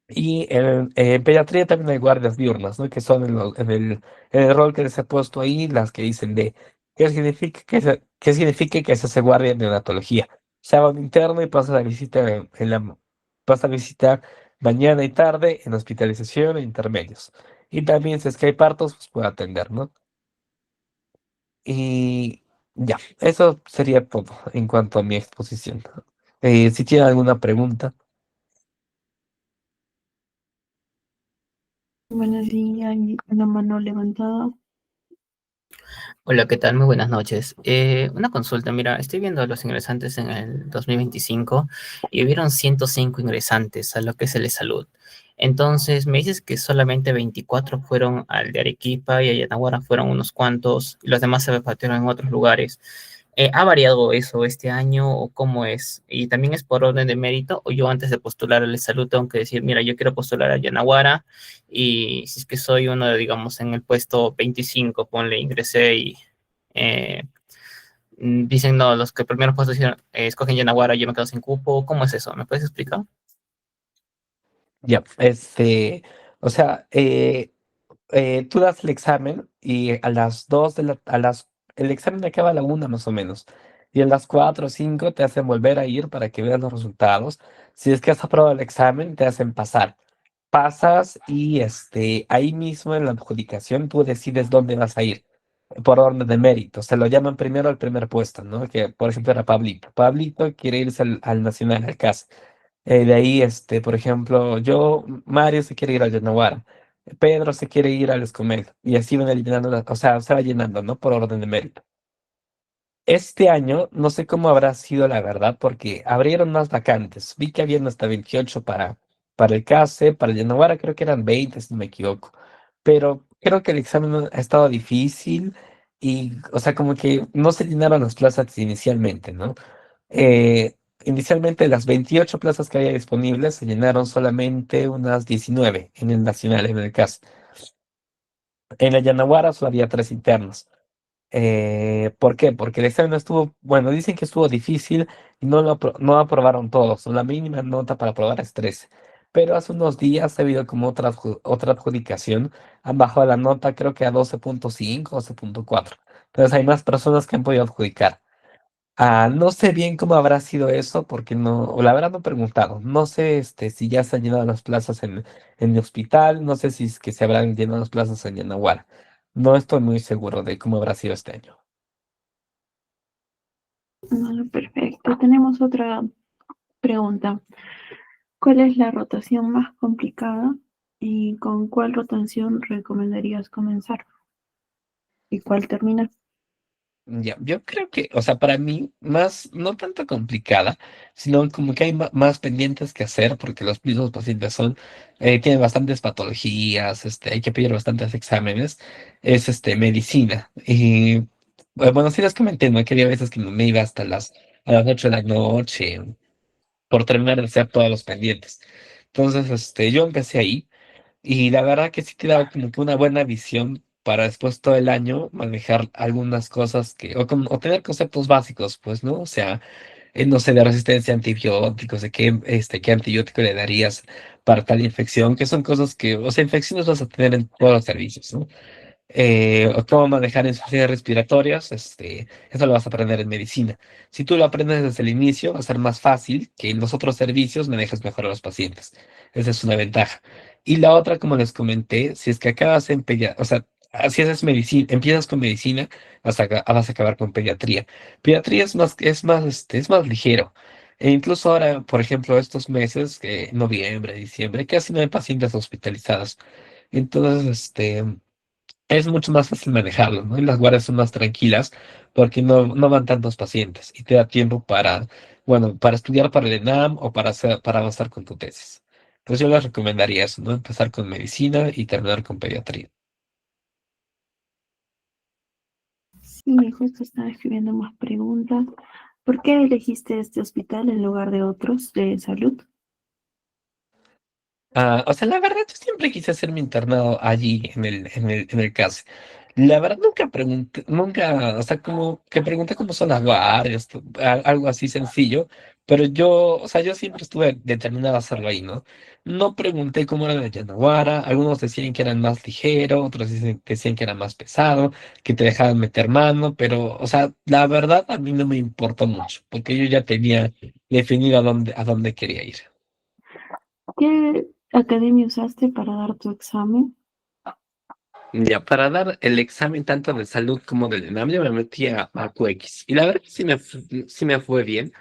Speaker 2: Y en pediatría también hay guardias diurnas, ¿no? Que son en el rol que les he puesto ahí, las que dicen de qué significa que se hace guardia en neonatología. Se va un interno y pasa la visita pasa la visita mañana y tarde en hospitalización e intermedios. Y también si es que hay partos, pues puede atender, ¿no? Y ya, eso sería todo en cuanto a mi exposición. Si tienen alguna pregunta.
Speaker 1: Bueno, sí, hay una mano levantada.
Speaker 3: Hola, ¿qué tal? Muy buenas noches. Una consulta, mira, estoy viendo a los ingresantes en el 2025 y hubieron 105 ingresantes a lo que es el de salud. Entonces, me dices que solamente 24 fueron al de Arequipa y a Yanaguara fueron unos cuantos, y los demás se repartieron en otros lugares. ¿Ha variado eso este año o cómo es? ¿Y también es por orden de mérito o yo antes de postular al de salud tengo que decir, mira, yo quiero postular a Yanaguara y si es que soy uno, digamos, en el puesto 25, ponle, ingresé y eh, dicen, no, los que primero puestos escogen Yanaguara, yo me quedo sin cupo. ¿Cómo es eso? ¿Me puedes explicar?
Speaker 2: Ya, o sea, tú das el examen y a las 2 el examen acaba a la 1 más o menos. Y a las 4 o 5 te hacen volver a ir para que veas los resultados. Si es que has aprobado el examen, te hacen pasar. Pasas y ahí mismo en la adjudicación tú decides dónde vas a ir por orden de mérito. Se lo llaman primero al primer puesto, ¿no? Que por ejemplo era Pablito. Pablito quiere irse al Nacional, al CAS. De ahí, por ejemplo, Mario se quiere ir a Yanaguara, Pedro se quiere ir al Escomel, y así van eliminando, o sea, se va llenando, ¿no? Por orden de mérito. Este año, no sé cómo habrá sido la verdad, porque abrieron más vacantes. Vi que habían hasta 28 para el CASE, para el Yanaguara creo que eran 20 si no me equivoco. Pero creo que el examen ha estado difícil y, o sea, como que no se llenaron las plazas inicialmente, ¿no? Inicialmente las 28 plazas que había disponibles se llenaron solamente unas 19 en el nacional, en el CAS. En la Yanaguara solo había 3 internos. ¿Por qué? Porque el examen no estuvo, bueno, dicen que estuvo difícil y no aprobaron todos. La mínima nota para aprobar es 13. Pero hace unos días ha habido como otra adjudicación. Han bajado la nota creo que a 12.5, 12.4. Entonces hay más personas que han podido adjudicar. No sé bien cómo habrá sido eso, porque no, o la verdad no he preguntado. No sé si ya se han llenado las plazas en mi hospital, no sé si es que se habrán llenado las plazas en Yanaguara. No estoy muy seguro de cómo habrá sido este año.
Speaker 1: Perfecto. Tenemos otra pregunta. ¿Cuál es la rotación más complicada y con cuál rotación recomendarías comenzar? ¿Y cuál terminar?
Speaker 2: Ya, yo creo que, o sea, para mí, más, no tanto complicada, sino como que hay más pendientes que hacer, porque los mismos pacientes tienen bastantes patologías, hay que pedir bastantes exámenes, es medicina. Y bueno, sí les comenté, ¿no? Que había veces que me iba hasta a las 8 de la noche por terminar de hacer todos los pendientes. Entonces, yo empecé ahí. Y la verdad que sí te da como que una buena visión para después todo el año manejar algunas cosas o tener conceptos básicos, pues, ¿no? O sea, no sé, de resistencia a antibióticos, de qué antibiótico le darías para tal infección, que son cosas que, o sea, infecciones vas a tener en todos los servicios, ¿no? O cómo manejar insuficiencias respiratorias, eso lo vas a aprender en medicina. Si tú lo aprendes desde el inicio, va a ser más fácil que en los otros servicios manejes mejor a los pacientes. Esa es una ventaja. Y la otra, como les comenté, si es que acabas en pediatría, o sea, si haces medicina, empiezas con medicina, vas a acabar con pediatría. Pediatría es más ligero. E incluso ahora, por ejemplo, estos meses, noviembre, diciembre, casi no hay pacientes hospitalizados. Entonces, es mucho más fácil manejarlo, ¿no? Y las guardias son más tranquilas porque no van tantos pacientes y te da tiempo bueno, para estudiar para el ENAM o para avanzar con tu tesis. Entonces yo les recomendaría eso, ¿no? Empezar con medicina y terminar con pediatría.
Speaker 1: Sí, justo estaba escribiendo más preguntas. ¿Por qué elegiste este hospital en lugar de otros de salud?
Speaker 2: O sea, la verdad, yo siempre quise hacer mi internado allí, en el CAS. La verdad, nunca, o sea, como que pregunté cómo son las guardias, algo así sencillo, pero o sea, yo siempre estuve determinado a hacerlo ahí, ¿no? No pregunté cómo era de Yanaguara, algunos decían que eran más ligero, otros decían que era más pesado, que te dejaban meter mano, pero, o sea, la verdad, a mí no me importó mucho, porque yo ya tenía definido a dónde quería ir.
Speaker 1: ¿Qué academia usaste para dar tu examen?
Speaker 2: Ya, para dar el examen tanto de salud como del ENAM, yo me metí a QX. Y la verdad que sí me fue bien.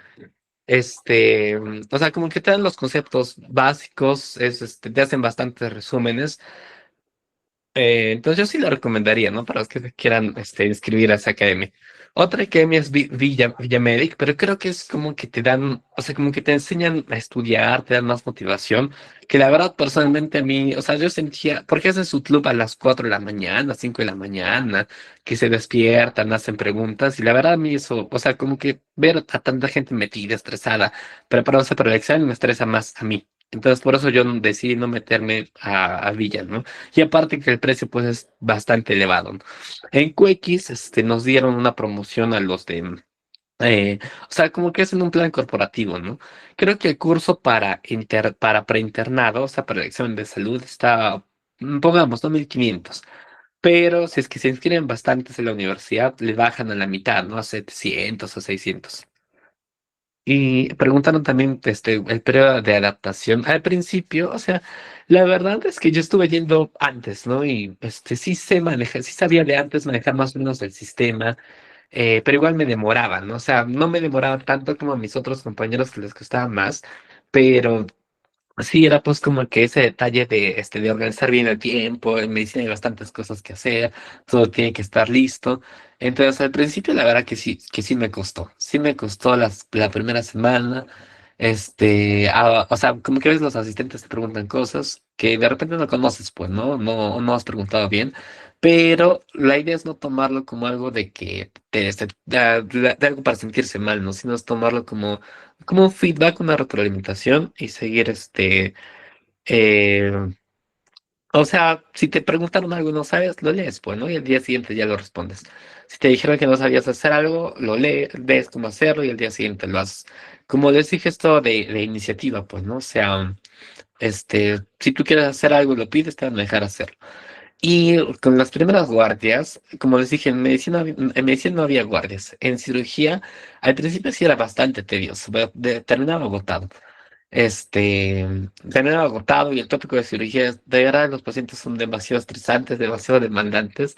Speaker 2: O sea, como que te dan los conceptos básicos, te hacen bastantes resúmenes. Entonces yo sí lo recomendaría, ¿no? Para los que se quieran inscribir a esa academia. Otra academia es Villamedic, pero creo que es como que te dan, o sea, como que te enseñan a estudiar, te dan más motivación, que la verdad personalmente a mí, o sea, yo sentía, porque hacen su club a las 4 de la mañana, 5 de la mañana, que se despiertan, hacen preguntas, y la verdad a mí eso, o sea, como que ver a tanta gente metida, estresada, preparándose para el examen me estresa más a mí. Entonces, por eso yo decidí no meterme a Villa, ¿no? Y aparte que el precio pues es bastante elevado, ¿no? En QX nos dieron una promoción a los o sea, como que es en un plan corporativo, ¿no? Creo que el curso para preinternado, o sea, para el examen de salud está, pongamos, ¿no? 1.500. Pero si es que se inscriben bastantes en la universidad, le bajan a la mitad, ¿no? A 700 o 600. Y preguntaron también el periodo de adaptación al principio, o sea, la verdad es que yo estuve yendo antes, ¿no? Y sí sé manejar, sí sabía de antes manejar más o menos el sistema, pero igual me demoraba, ¿no? O sea, no me demoraba tanto como a mis otros compañeros que les costaba más, pero sí, era pues como que ese detalle de organizar bien el tiempo, en medicina hay bastantes cosas que hacer, todo tiene que estar listo. Entonces, al principio la verdad que sí me costó la primera semana, o sea, como que a veces los asistentes te preguntan cosas que de repente no conoces, pues, ¿no? No has preguntado bien, pero la idea es no tomarlo como algo de que de algo para sentirse mal, ¿no? Sino es tomarlo como un feedback, una retroalimentación y seguir eh, o sea, si te preguntaron algo y no sabes, lo lees, pues, ¿no? Y el día siguiente ya lo respondes. Si te dijeron que no sabías hacer algo, lo lees, ves cómo hacerlo y el día siguiente lo haces. Como les dije, esto de iniciativa, pues, ¿no? O sea, si tú quieres hacer algo y lo pides, te van a dejar hacerlo. Y con las primeras guardias, como les dije, en medicina no había guardias. En cirugía, al principio sí era bastante tedioso, pero terminaba agotado. Este, terminaba agotado y el tópico de cirugía, de verdad, los pacientes son demasiado estresantes, demasiado demandantes.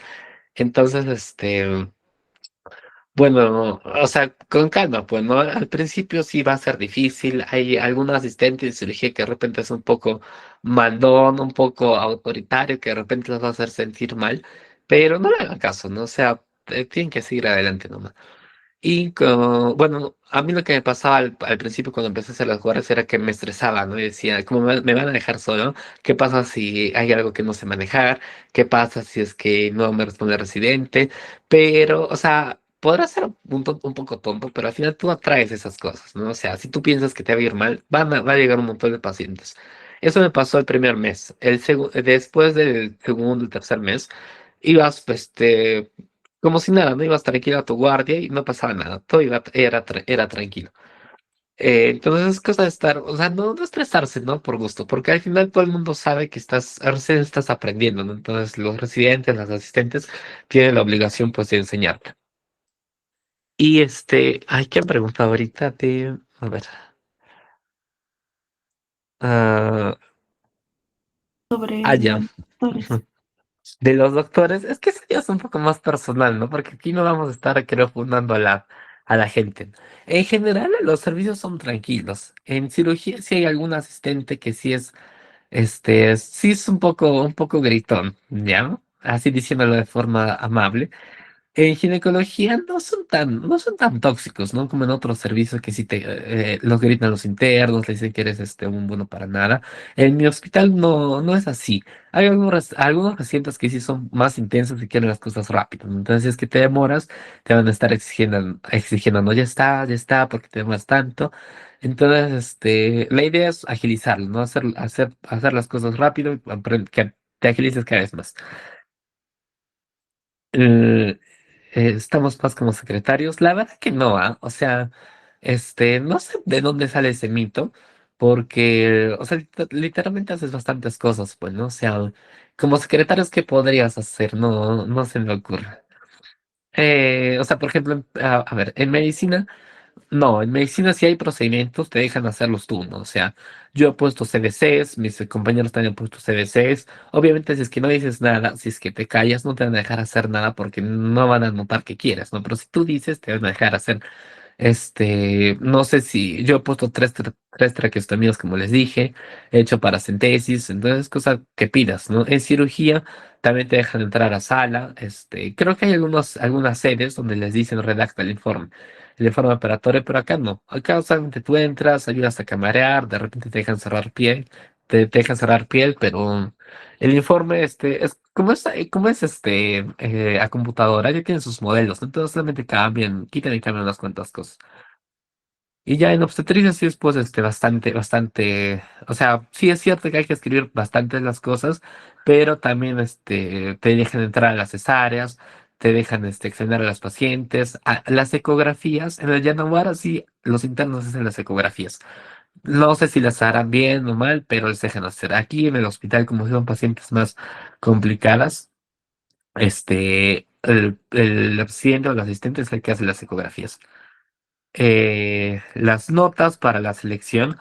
Speaker 2: Entonces, bueno, o sea, con calma, pues, ¿no? Al principio sí va a ser difícil. Hay algún asistente de cirugía que de repente es un poco mandón, un poco autoritario, que de repente los va a hacer sentir mal, pero no le hagan caso, ¿no? O sea, tienen que seguir adelante nomás. Y bueno, a mí lo que me pasaba al principio cuando empecé a hacer las guardias era que me estresaba, ¿no? Y decía, ¿cómo me van a dejar solo? ¿Qué pasa si hay algo que no sé manejar? ¿Qué pasa si es que no me responde el residente? Pero, o sea, podrá ser un poco tonto, pero al final tú atraes esas cosas, ¿no? O sea, si tú piensas que te va a ir mal, va a llegar un montón de pacientes. Eso me pasó el primer mes. Después del segundo y tercer mes, ibas, pues, como si nada, no ibas tranquilo a tu guardia y no pasaba nada, todo era tranquilo. Entonces es cosa de estar, o sea, no estresarse, ¿no? Por gusto, porque al final todo el mundo sabe que recién estás aprendiendo, ¿no? Entonces los residentes, los asistentes tienen la obligación, pues, de enseñarte. Y hay que preguntar ahorita a ver, ah,
Speaker 1: Sobre
Speaker 2: ya.
Speaker 1: doctores.
Speaker 2: De los doctores, es que eso ya es un poco más personal, ¿no? Porque aquí no vamos a estar, creo, fundando a la gente. En general, los servicios son tranquilos. En cirugía sí hay algún asistente que sí es un poco gritón, ¿ya? Así diciéndolo de forma amable. En ginecología no son tan tóxicos, ¿no? Como en otros servicios que sí los gritan los internos, le dicen que eres un bueno para nada. En mi hospital no es así. Hay algunos residentes que sí son más intensos y quieren las cosas rápido, ¿no? Entonces, si es que te demoras, te van a estar exigiendo, no, ya está, porque te demoras tanto. Entonces, la idea es agilizarlo, ¿no? Hacer las cosas rápido y que te agilices cada vez más. Eh, estamos más como secretarios. La verdad que no, ¿ah? O sea, no sé de dónde sale ese mito, porque, o sea, literalmente haces bastantes cosas, pues, ¿no? O sea, como secretarios, ¿qué podrías hacer? No se me ocurre. O sea, por ejemplo, a ver, en medicina. No, en medicina si hay procedimientos, te dejan hacerlos tú, ¿no? O sea, yo he puesto CVCs, mis compañeros también han puesto CVCs. Obviamente, si es que no dices nada, si es que te callas, no te van a dejar hacer nada porque no van a notar que quieres, ¿no? Pero si tú dices, te van a dejar hacer. No sé si yo he puesto tres traqueotomías, como les dije, he hecho paracentesis, entonces cosa que pidas, ¿no? En cirugía también te dejan entrar a sala, creo que hay algunas sedes donde les dicen redacta el informe operatorio, pero acá no, acá solamente tú entras, ayudas a camarear, de repente te dejan cerrar piel, pero el informe, es como es a computadora, ya tienen sus modelos, ¿no? Entonces solamente quitan y cambian unas cuantas cosas. Y ya en obstetricia sí es pues bastante, o sea, sí es cierto que hay que escribir bastante las cosas, pero también te dejan entrar a las cesáreas, te dejan examinar a las pacientes, las ecografías, en el Yanomara sí los internos hacen las ecografías. No sé si las harán bien o mal, pero les dejan hacer. Aquí en el hospital, como son pacientes más complicadas, el paciente o el asistente es el que hace las ecografías. Las notas para la selección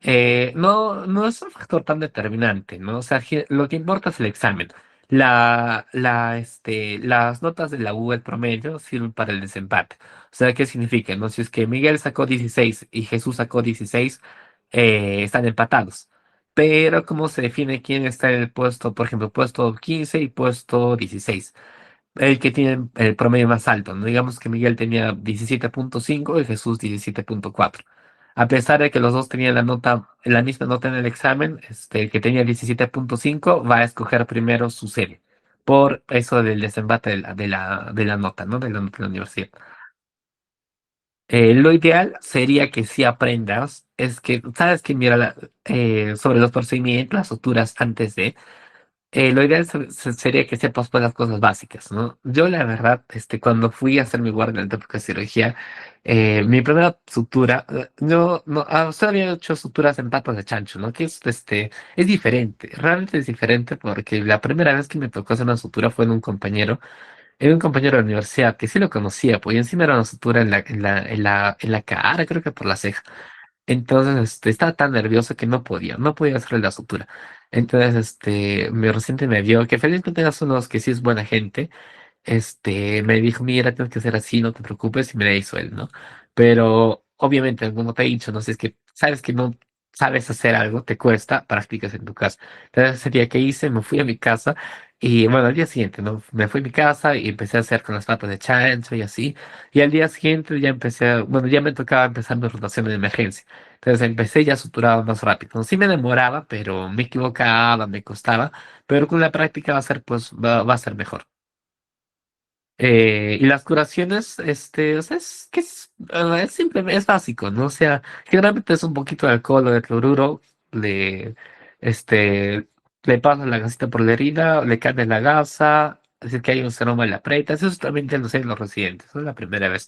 Speaker 2: no es un factor tan determinante, ¿no? O sea, lo que importa es el examen. Las notas de la U, el promedio, sirven para el desempate. O sea, ¿qué significa? ¿No? Si es que Miguel sacó 16 y Jesús sacó 16, están empatados. Pero, ¿cómo se define quién está en el puesto, por ejemplo, puesto 15 y puesto 16? El que tiene el promedio más alto, ¿no? Digamos que Miguel tenía 17.5 y Jesús 17.4. A pesar de que los dos tenían la misma nota en el examen, el que tenía 17.5 va a escoger primero su serie, por eso del desembate de la nota, ¿no? De la nota de la universidad. Lo ideal sería que si aprendas, es que, sabes que mira, sobre los procedimientos, las suturas antes de. lo ideal sería que sepas pues las cosas básicas, ¿no? Yo la verdad, cuando fui a hacer mi guardia en la época de cirugía, mi primera sutura, yo no, usted había hecho suturas en patas de chancho, ¿no? Que es diferente, realmente es diferente porque la primera vez que me tocó hacer una sutura fue en un compañero de la universidad que sí lo conocía, pues y encima era una sutura en la cara, creo que por la ceja. Entonces, estaba tan nervioso que no podía hacerle la sutura. Entonces, mi reciente me vio, que felizmente es unos que sí es buena gente, me dijo, mira, tienes que hacer así, no te preocupes, y me la hizo él, ¿no? Pero, obviamente, como te he dicho, no sé, es que sabes que no sabes hacer algo, te cuesta, practicas en tu casa. Entonces, ese día que hice, me fui a mi casa, y bueno, al día siguiente, ¿no? Me fui a mi casa y empecé a hacer con las patas de chancho y así, y al día siguiente ya bueno, ya me tocaba empezar mi rotación de emergencia. Entonces empecé ya suturaba más rápido. ¿No? Sí me demoraba, pero me equivocaba, me costaba, pero con la práctica va a ser, pues, va a ser mejor. Y las curaciones, o sea, es simple, es básico, ¿no? O sea, generalmente es un poquito de alcohol o de cloruro, le, este, le pasas la gasita por la herida, le cambias la gasa, es decir, que hay un seroma en la preta, eso también te lo enseñan los residentes, eso es la primera vez.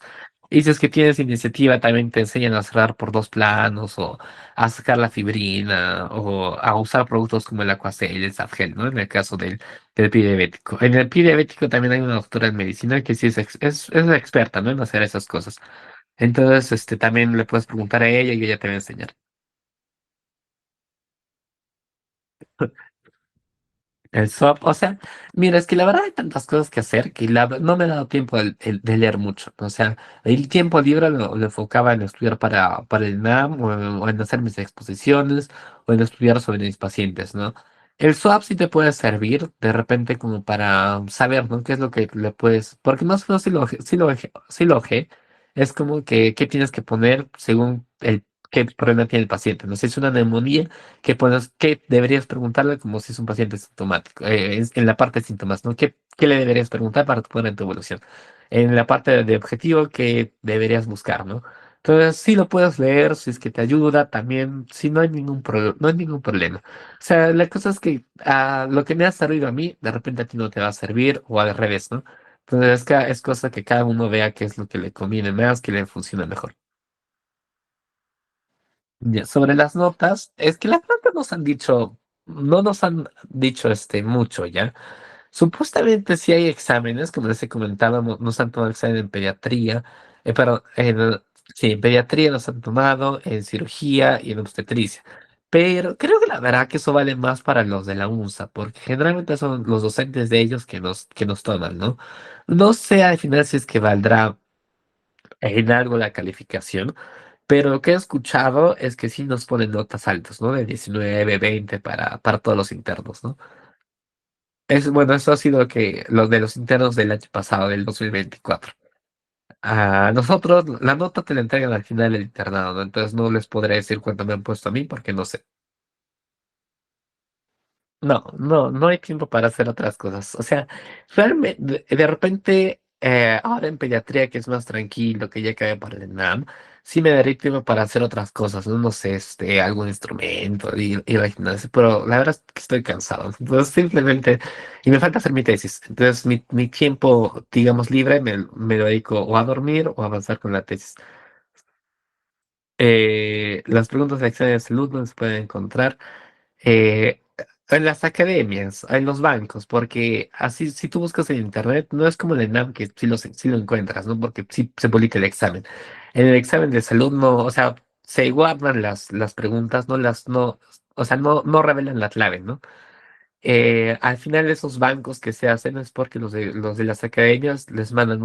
Speaker 2: Y si es que tienes iniciativa, también te enseñan a cerrar por dos planos, o a sacar la fibrina, o a usar productos como el Aquacel y el Safgel, ¿no? En el caso del pie diabético. En el pie diabético también hay una doctora en medicina que sí es experta, ¿no? En hacer esas cosas. Entonces, también le puedes preguntar a ella y ella te va a enseñar. El swap, o sea, mira, es que la verdad hay tantas cosas que hacer que no me he dado tiempo de leer mucho. O sea, el tiempo libre lo enfocaba en estudiar para el NAM, o en hacer mis exposiciones, o en estudiar sobre mis pacientes, ¿no? El swap sí te puede servir de repente como para saber, ¿no? ¿Qué es lo que le puedes? Porque más o menos sí lo ojé, es como que qué tienes que poner según qué problema tiene el paciente. No sé, si es una neumonía. ¿Qué deberías preguntarle como si es un paciente sintomático? En la parte de síntomas, ¿no? ¿Qué le deberías preguntar para poner en tu evolución? En la parte de objetivo, ¿qué deberías buscar, ¿no? Entonces, sí lo puedes leer, si es que te ayuda, también, si no hay no hay ningún problema. O sea, la cosa es que lo que me ha servido a mí, de repente a ti no te va a servir, o al revés, ¿no? Entonces, es cosa que cada uno vea qué es lo que le conviene más, que le funciona mejor. Ya, sobre las notas, es que las notas no nos han dicho mucho ya. Supuestamente sí hay exámenes, como les he comentado, nos han tomado examen en pediatría, perdón, sí, en pediatría nos han tomado, en cirugía y en obstetricia. Pero creo que la verdad que eso vale más para los de la UNSA, porque generalmente son los docentes de ellos que nos toman, ¿no? No sé al final si es que valdrá en algo la calificación, pero lo que he escuchado es que sí nos ponen notas altas, ¿no? De 19, 20 para todos los internos, ¿no? Bueno, eso ha sido lo de los internos del año pasado, del 2024. A nosotros la nota te la entregan al final del internado, ¿no? Entonces no les podré decir cuánto me han puesto a mí porque no sé. No, no, no hay tiempo para hacer otras cosas. O sea, realmente, de repente, ahora en pediatría, que es más tranquilo, que ya cae para el ENAM, sí me daría tiempo para hacer otras cosas, no, no sé, algún instrumento, ir al gimnasio, pero la verdad es que estoy cansado. Entonces, simplemente, y me falta hacer mi tesis. Entonces, mi tiempo, digamos, libre, me lo dedico o a dormir o a avanzar con la tesis. Las preguntas de acción de salud no se pueden encontrar. eh, en las academias, en los bancos, porque así, si tú buscas en internet, no es como en el NAM que sí lo encuentras, ¿no? Porque sí se publica el examen. En el examen de salud no, o sea, se guardan las preguntas, no, o sea, no revelan la clave, ¿no? Al final esos bancos que se hacen es porque los de las academias les mandan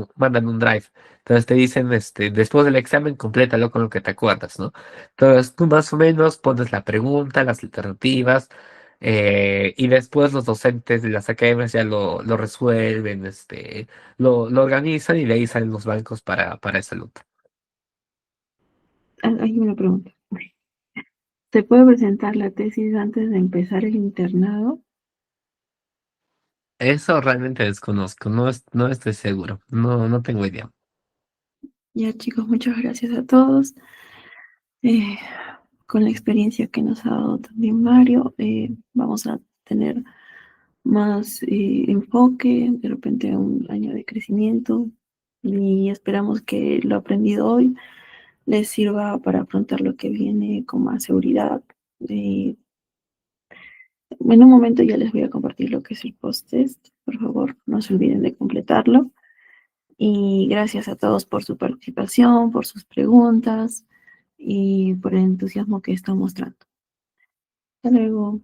Speaker 2: un drive. Entonces te dicen, después del examen, complétalo con lo que te acuerdas, ¿no? Entonces tú más o menos pones la pregunta, las alternativas, y después los docentes de las academias ya lo resuelven, lo organizan y de ahí salen los bancos para esa lucha.
Speaker 1: Hay una pregunta. ¿Se puede presentar la tesis antes de empezar el internado?
Speaker 2: Eso realmente desconozco, no estoy seguro, no tengo idea.
Speaker 1: Ya, chicos, muchas gracias a todos. Eh, con la experiencia que nos ha dado también Mario, vamos a tener más enfoque, de repente un año de crecimiento, y esperamos que lo aprendido hoy les sirva para afrontar lo que viene con más seguridad. En un momento ya les voy a compartir lo que es el post-test. Por favor, no se olviden de completarlo. Y gracias a todos por su participación, por sus preguntas y por el entusiasmo que están mostrando. Hasta luego.